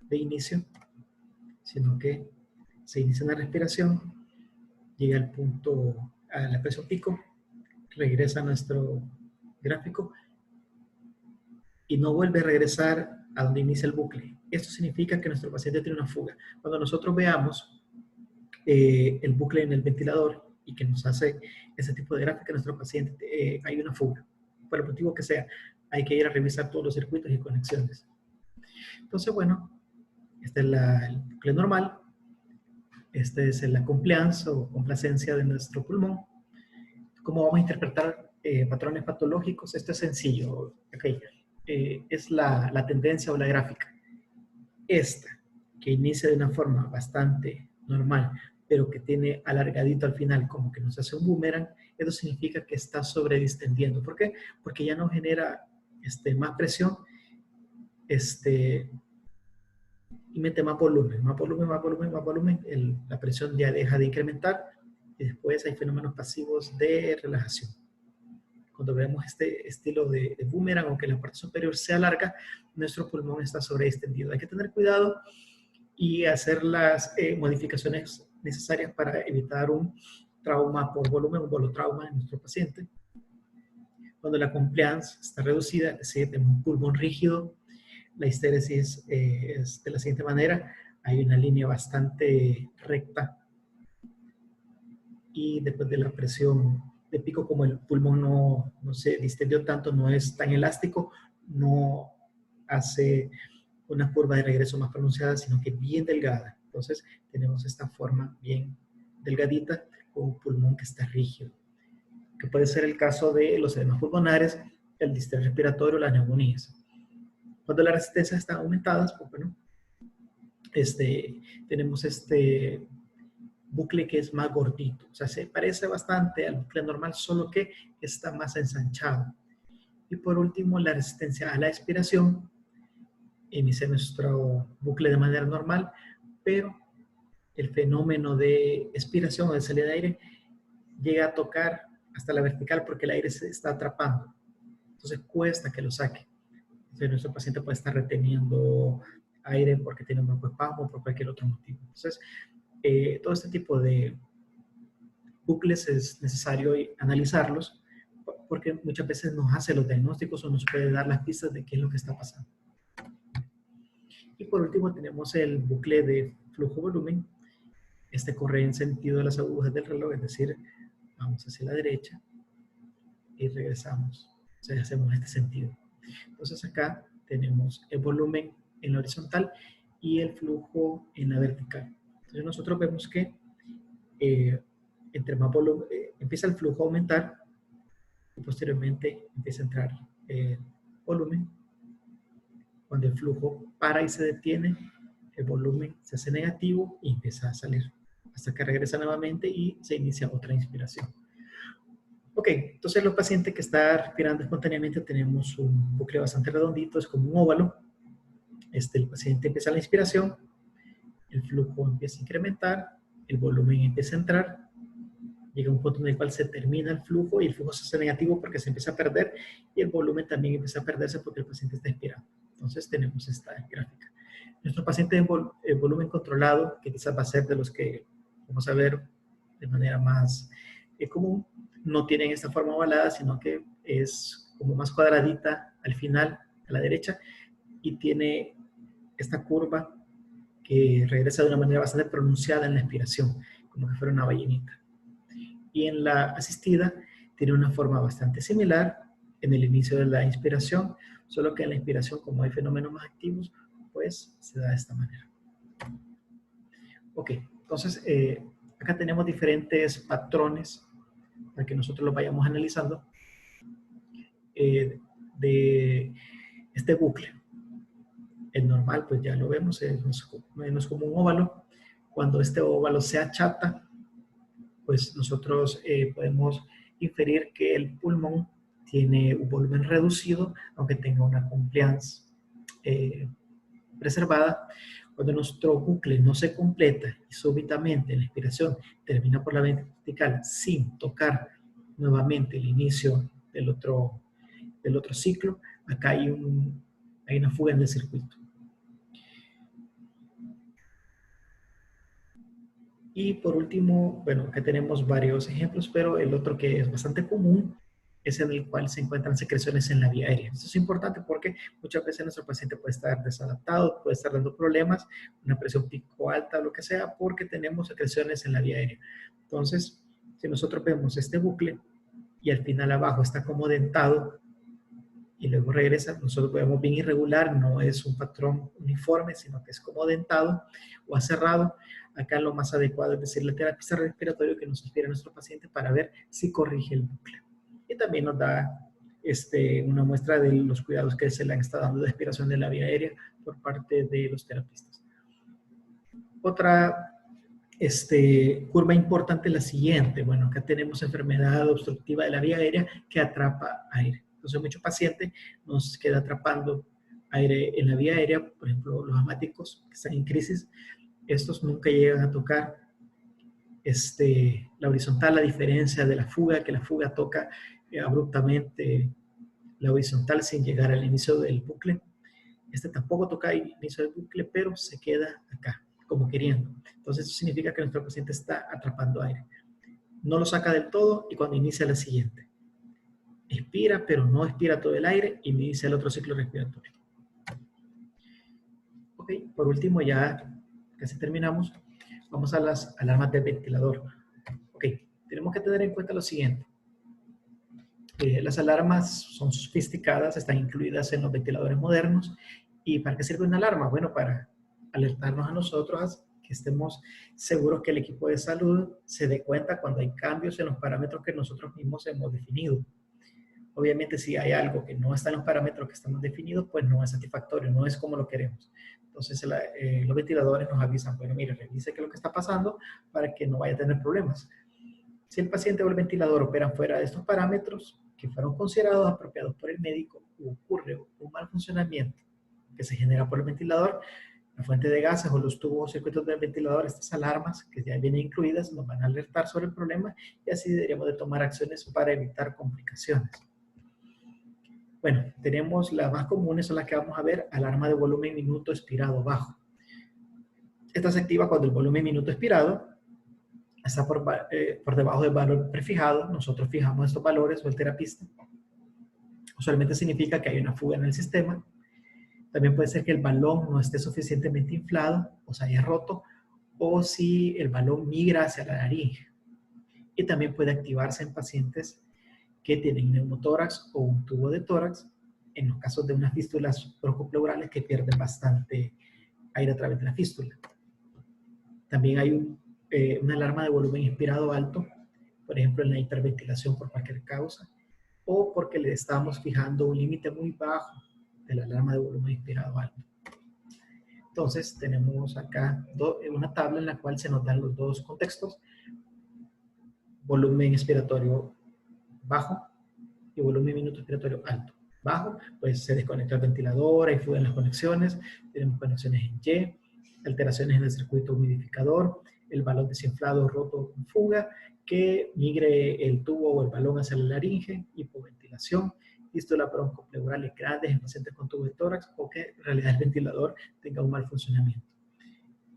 de inicio, sino que se inicia una respiración, llega al punto, a la presión pico, regresa a nuestro gráfico y no vuelve a regresar a donde inicia el bucle. Esto significa que nuestro paciente tiene una fuga. Cuando nosotros veamos el bucle en el ventilador y que nos hace ese tipo de gráfica, nuestro paciente hay una fuga. Por el motivo que sea, hay que ir a revisar todos los circuitos y conexiones. Entonces, bueno, este es el bucle normal. Este es la compliance o complacencia de nuestro pulmón. ¿Cómo vamos a interpretar patrones patológicos? Esto es sencillo. Okay. Es la tendencia o la gráfica. Esta, que inicia de una forma bastante normal, pero que tiene alargadito al final, como que nos hace un boomerang, eso significa que está sobredistendiendo. ¿Por qué? Porque ya no genera más presión y mete más volumen, más volumen, más volumen, más volumen. La presión ya deja de incrementar y después hay fenómenos pasivos de relajación. Cuando vemos este estilo de boomerang, aunque la parte superior sea larga, nuestro pulmón está sobredistendido. Hay que tener cuidado y hacer las modificaciones necesarias para evitar un trauma por volumen, un volutrauma en nuestro paciente. Cuando la compliance está reducida, es decir, tenemos un pulmón rígido, la histéresis es de la siguiente manera: hay una línea bastante recta y después de la presión de pico, como el pulmón no se distendió tanto, no es tan elástico, no hace una curva de regreso más pronunciada, sino que bien delgada. Entonces tenemos esta forma bien delgadita con un pulmón que está rígido, que puede ser el caso de los edemas pulmonares, el distrés respiratorio, las neumonías. Cuando las resistencias están aumentadas, pues bueno, tenemos este bucle que es más gordito, o sea, se parece bastante al bucle normal, solo que está más ensanchado. Y por último, la resistencia a la expiración. Inicia nuestro bucle de manera normal, pero el fenómeno de expiración o de salida de aire llega a tocar hasta la vertical porque el aire se está atrapando. Entonces cuesta que lo saque. Entonces nuestro paciente puede estar reteniendo aire porque tiene un broncoespasmo o por cualquier otro motivo. Entonces, todo este tipo de bucles es necesario analizarlos porque muchas veces nos hace los diagnósticos o nos puede dar las pistas de qué es lo que está pasando. Y por último tenemos el bucle de flujo-volumen. Este corre en sentido de las agujas del reloj, es decir, vamos hacia la derecha y regresamos. O sea, hacemos este sentido. Entonces acá tenemos el volumen en la horizontal y el flujo en la vertical. Entonces nosotros vemos que entre más volumen, empieza el flujo a aumentar y posteriormente empieza a entrar el volumen. Cuando el flujo para y se detiene, el volumen se hace negativo y empieza a salir hasta que regresa nuevamente y se inicia otra inspiración. Ok, entonces los pacientes que están respirando espontáneamente tenemos un bucle bastante redondito, es como un óvalo. El paciente empieza la inspiración, el flujo empieza a incrementar, el volumen empieza a entrar, llega a un punto en el cual se termina el flujo y el flujo se hace negativo porque se empieza a perder y el volumen también empieza a perderse porque el paciente está expirando. Entonces tenemos esta gráfica. Nuestro paciente en volumen controlado, que quizás va a ser de los que vamos a ver de manera más común, no tienen esta forma ovalada, sino que es como más cuadradita al final, a la derecha, y tiene esta curva que regresa de una manera bastante pronunciada en la expiración, como que fuera una ballenita. Y en la asistida tiene una forma bastante similar en el inicio de la inspiración, solo que en la inspiración, como hay fenómenos más activos, pues se da de esta manera. Ok, entonces acá tenemos diferentes patrones para que nosotros los vayamos analizando de este bucle. El normal, pues ya lo vemos, es como un óvalo. Cuando este óvalo se achata, pues nosotros podemos inferir que el pulmón tiene un volumen reducido, aunque tenga una compliance preservada. Cuando nuestro bucle no se completa y súbitamente la inspiración termina por la vertical sin tocar nuevamente el inicio del otro ciclo, acá hay una fuga en el circuito. Y por último, bueno, acá tenemos varios ejemplos, pero el otro que es bastante común es en el cual se encuentran secreciones en la vía aérea. Esto es importante porque muchas veces nuestro paciente puede estar desadaptado, puede estar dando problemas, una presión pico alta, lo que sea, porque tenemos secreciones en la vía aérea. Entonces, si nosotros vemos este bucle y al final abajo está como dentado y luego regresa, nosotros vemos bien irregular, no es un patrón uniforme, sino que es como dentado o aserrado. Acá lo más adecuado es decirle al terapista respiratorio que nos aspire a nuestro paciente para ver si corrige el bucle. Y también nos da una muestra de los cuidados que se le han estado dando de aspiración de la vía aérea por parte de los terapistas. Otra curva importante es la siguiente. Bueno, acá tenemos enfermedad obstructiva de la vía aérea que atrapa aire. Entonces, muchos pacientes nos queda atrapando aire en la vía aérea, por ejemplo, los asmáticos que están en crisis, estos nunca llegan a tocar la horizontal, a diferencia de la fuga, que la fuga toca abruptamente la horizontal sin llegar al inicio del bucle. Este tampoco toca el inicio del bucle, pero se queda acá, como queriendo. Entonces, eso significa que nuestro paciente está atrapando aire. No lo saca del todo y cuando inicia la siguiente. Expira, pero no expira todo el aire y inicia el otro ciclo respiratorio. Ok, por último, ya casi terminamos. Vamos a las alarmas de ventilador. Ok, tenemos que tener en cuenta lo siguiente. Las alarmas son sofisticadas, están incluidas en los ventiladores modernos. ¿Y para qué sirve una alarma? Bueno, para alertarnos a nosotros que estemos seguros que el equipo de salud se dé cuenta cuando hay cambios en los parámetros que nosotros mismos hemos definido. Obviamente, si hay algo que no está en los parámetros que estamos definidos, pues no es satisfactorio, no es como lo queremos. Entonces, los ventiladores nos avisan, bueno, mire, revise qué es lo que está pasando para que no vaya a tener problemas. Si el paciente o el ventilador operan fuera de estos parámetros que fueron considerados apropiados por el médico, o ocurre un mal funcionamiento que se genera por el ventilador, la fuente de gases o los tubos o circuitos del ventilador, estas alarmas que ya vienen incluidas, nos van a alertar sobre el problema y así deberíamos de tomar acciones para evitar complicaciones. Bueno, tenemos las más comunes, son las que vamos a ver, alarma de volumen minuto expirado bajo. Esta se activa cuando el volumen minuto expirado está por debajo del valor prefijado. Nosotros fijamos estos valores o el terapista. Usualmente significa que hay una fuga en el sistema. También puede ser que el balón no esté suficientemente inflado o se haya roto, o si el balón migra hacia la laringe. Y también puede activarse en pacientes que tienen neumotórax o un tubo de tórax, en los casos de unas fístulas broncopleurales que pierden bastante aire a través de la fístula. También hay una alarma de volumen inspirado alto, por ejemplo en la hiperventilación por cualquier causa, o porque le estamos fijando un límite muy bajo de la alarma de volumen inspirado alto. Entonces tenemos acá una tabla en la cual se nos dan los dos contextos: volumen expiratorio bajo y volumen minuto expiratorio alto. Bajo, pues se desconecta el ventilador, hay fuga en las conexiones, tenemos conexiones en Y, alteraciones en el circuito humidificador, el balón desinflado roto con fuga, que migre el tubo o el balón hacia la laringe, hipoventilación, fístula broncopleurales grandes en pacientes con tubo de tórax, o que en realidad el ventilador tenga un mal funcionamiento.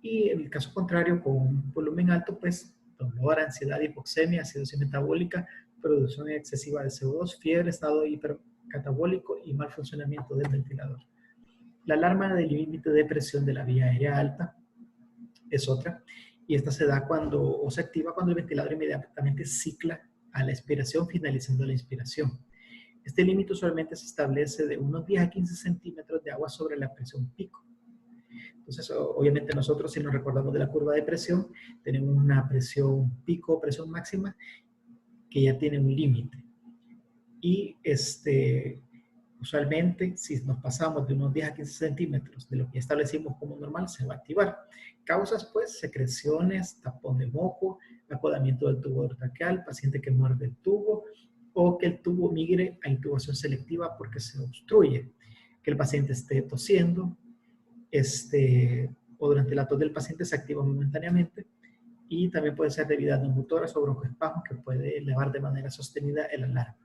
Y en el caso contrario, con un volumen alto, pues dolor, ansiedad, hipoxemia, acidosis metabólica, producción excesiva de CO2, fiebre, estado hipercatabólico y mal funcionamiento del ventilador. La alarma del límite de presión de la vía aérea alta es otra, y esta se da o se activa cuando el ventilador inmediatamente cicla a la expiración, finalizando la inspiración. Este límite usualmente se establece de unos 10 a 15 centímetros de agua sobre la presión pico. Entonces, obviamente nosotros, si nos recordamos de la curva de presión, tenemos una presión pico, presión máxima, que ya tiene un límite. Y usualmente, si nos pasamos de unos 10 a 15 centímetros de lo que establecimos como normal, se va a activar. Causas, pues, secreciones, tapón de moco, acodamiento del tubo traqueal, paciente que muerde el tubo, o que el tubo migre a intubación selectiva porque se obstruye, que el paciente esté tosiendo, o durante la tos del paciente se activa momentáneamente, y también puede ser debido a neumotórax o broncoespasmo que puede elevar de manera sostenida el alarma.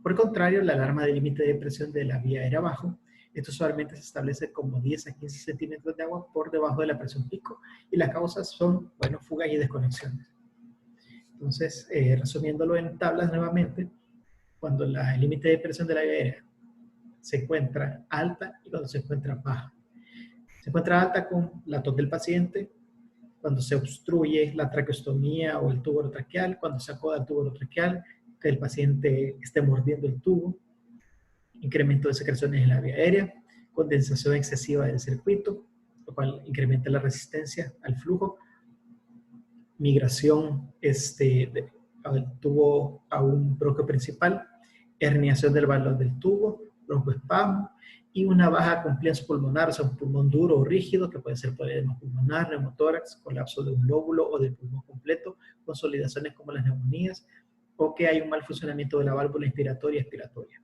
Por el contrario, la alarma de límite de presión de la vía aérea abajo, esto usualmente se establece como 10 a 15 centímetros de agua por debajo de la presión pico, y las causas son, bueno, fugas y desconexiones. Entonces, resumiéndolo en tablas nuevamente, cuando el límite de presión de la vía aérea se encuentra alta y cuando se encuentra baja. Se encuentra alta con la tos del paciente, cuando se obstruye la traqueostomía o el tubo orotraqueal, cuando se acoda el tubo orotraqueal, que el paciente esté mordiendo el tubo, incremento de secreciones en la vía aérea, condensación excesiva del circuito, lo cual incrementa la resistencia al flujo, migración del tubo a un bronquio principal, herniación del balón del tubo, broncoespasmo y una baja compliance pulmonar, o sea, un pulmón duro o rígido, que puede ser edema pulmonar, neumotórax, colapso de un lóbulo o del pulmón completo, consolidaciones como las neumonías, o que hay un mal funcionamiento de la válvula inspiratoria y expiratoria.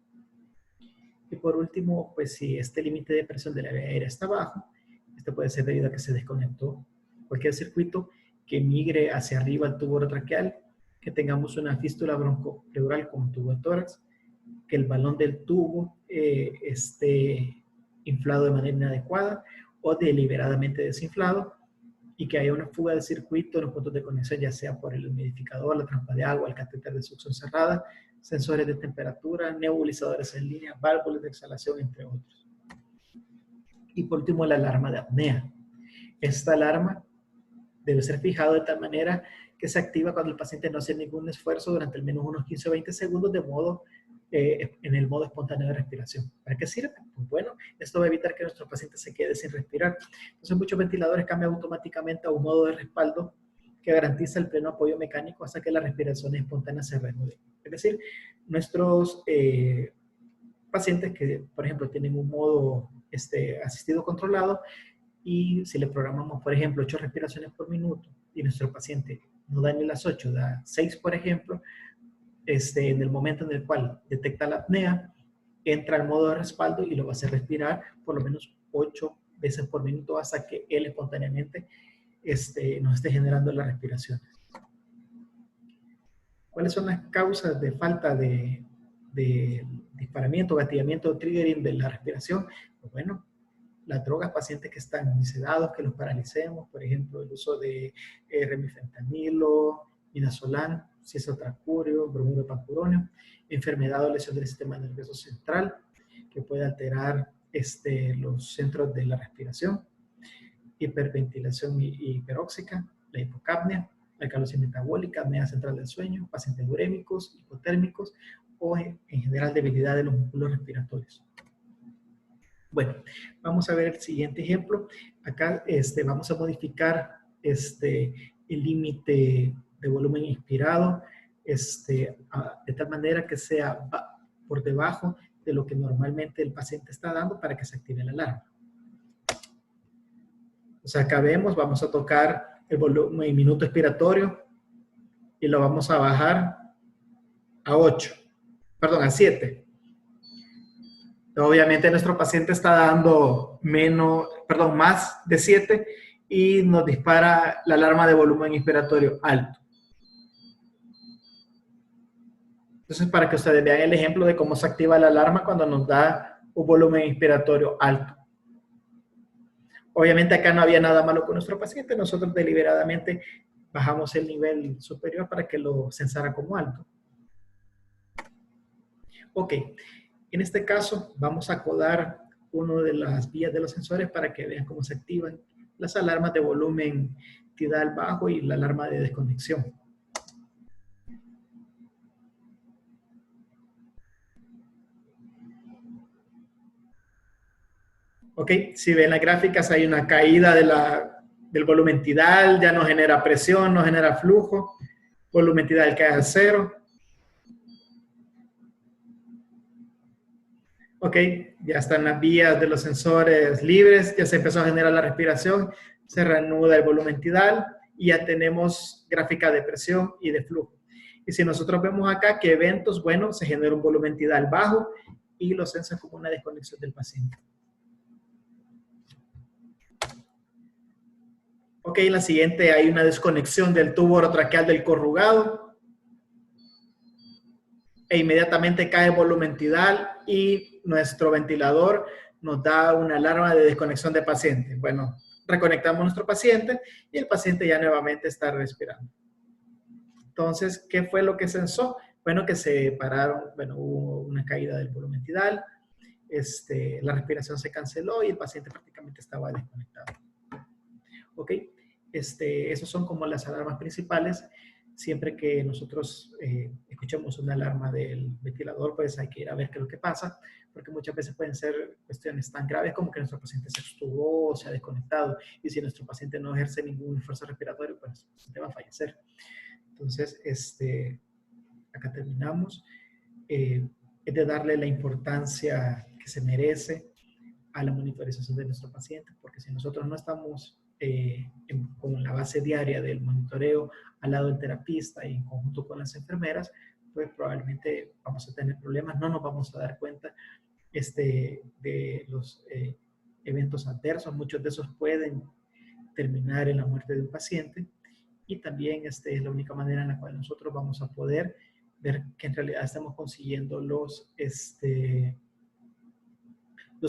Y por último, pues si este límite de presión de la vía aérea está bajo, esto puede ser debido a que se desconectó cualquier circuito que migre hacia arriba al tubo orotraqueal, que tengamos una fístula broncopleural con tubo de tórax, que el balón del tubo esté inflado de manera inadecuada o deliberadamente desinflado y que haya una fuga de circuito en los puntos de conexión, ya sea por el humidificador, la trampa de agua, el catéter de succión cerrada, sensores de temperatura, nebulizadores en línea, válvulas de exhalación, entre otros. Y por último, la alarma de apnea. Esta alarma debe ser fijada de tal manera que se activa cuando el paciente no hace ningún esfuerzo durante al menos unos 15 o 20 segundos de modo en el modo espontáneo de respiración. ¿Para qué sirve? Pues bueno, esto va a evitar que nuestro paciente se quede sin respirar. Entonces muchos ventiladores cambian automáticamente a un modo de respaldo que garantiza el pleno apoyo mecánico hasta que la respiración espontánea se reanude. Es decir, nuestros pacientes que, por ejemplo, tienen un modo asistido controlado y si le programamos, por ejemplo, 8 respiraciones por minuto y nuestro paciente no da ni las 8, da 6, por ejemplo, en el momento en el cual detecta la apnea, entra al modo de respaldo y lo va a hacer respirar por lo menos 8 veces por minuto hasta que él espontáneamente nos esté generando la respiración. ¿Cuáles son las causas de falta de disparamiento, gatillamiento o triggering de la respiración? Pues bueno, las drogas, pacientes que están sedados, que los paralicemos, por ejemplo, el uso de remifentanilo, midazolam, cisaltracúreo, bromuro de pancuronio, enfermedad o lesión del sistema nervioso central, que puede alterar los centros de la respiración, hiperventilación hiperóxica, la hipocapnia, la alcalosis metabólica, apnea central del sueño, pacientes urémicos, hipotérmicos o en general debilidad de los músculos respiratorios. Bueno, vamos a ver el siguiente ejemplo. Acá vamos a modificar el límite de volumen inspirado de tal manera que sea por debajo de lo que normalmente el paciente está dando para que se active la alarma. O sea, acá vemos, vamos a tocar el volumen minuto expiratorio y lo vamos a bajar a 8, perdón, a 7. Obviamente nuestro paciente está dando más de 7 y nos dispara la alarma de volumen inspiratorio alto. Entonces, para que ustedes vean el ejemplo de cómo se activa la alarma cuando nos da un volumen inspiratorio alto. Obviamente acá no había nada malo con nuestro paciente, nosotros deliberadamente bajamos el nivel superior para que lo censara como alto. Ok, en este caso vamos a acodar una de las vías de los sensores para que vean cómo se activan las alarmas de volumen tidal bajo y la alarma de desconexión. Ok, si ven las gráficas hay una caída del volumen tidal, ya no genera presión, no genera flujo, volumen tidal cae a 0. Ok, ya están las vías de los sensores libres, ya se empezó a generar la respiración, se reanuda el volumen tidal y ya tenemos gráfica de presión y de flujo. Y si nosotros vemos acá que eventos, bueno, se genera un volumen tidal bajo y lo sensa como una desconexión del paciente. Ok, en la siguiente hay una desconexión del tubo orotraqueal del corrugado e inmediatamente cae volumen tidal y nuestro ventilador nos da una alarma de desconexión de paciente. Bueno, reconectamos a nuestro paciente y el paciente ya nuevamente está respirando. Entonces, ¿qué fue lo que censó? Bueno, que se pararon, bueno, hubo una caída del volumen tidal, la respiración se canceló y el paciente prácticamente estaba desconectado. ¿Ok? Esos son como las alarmas principales. Siempre que nosotros escuchemos una alarma del ventilador, pues hay que ir a ver qué es lo que pasa, porque muchas veces pueden ser cuestiones tan graves como que nuestro paciente se extubó o se ha desconectado, y si nuestro paciente no ejerce ningún esfuerzo respiratorio, pues el paciente va a fallecer. Entonces, acá terminamos. Es de darle la importancia que se merece a la monitorización de nuestro paciente, porque si nosotros no estamos con la base diaria del monitoreo al lado del terapista y en conjunto con las enfermeras, pues probablemente vamos a tener problemas, no nos vamos a dar cuenta de los eventos adversos. Muchos de esos pueden terminar en la muerte de un paciente, y también es la única manera en la cual nosotros vamos a poder ver que en realidad estamos consiguiendo los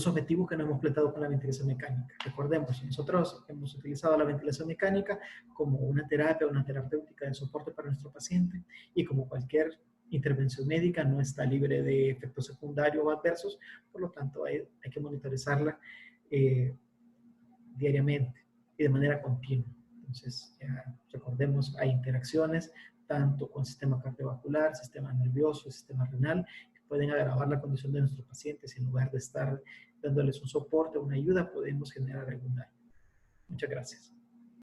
objetivos que nos hemos planteado con la ventilación mecánica. Recordemos, nosotros hemos utilizado la ventilación mecánica como una terapia, una terapéutica de soporte para nuestro paciente, y como cualquier intervención médica no está libre de efectos secundarios o adversos, por lo tanto hay que monitorizarla diariamente y de manera continua. Entonces, ya recordemos, hay interacciones tanto con el sistema cardiovascular, sistema nervioso, sistema renal, que pueden agravar la condición de nuestros pacientes, y en lugar de estar dándoles un soporte o una ayuda, podemos generar algún daño. Muchas gracias.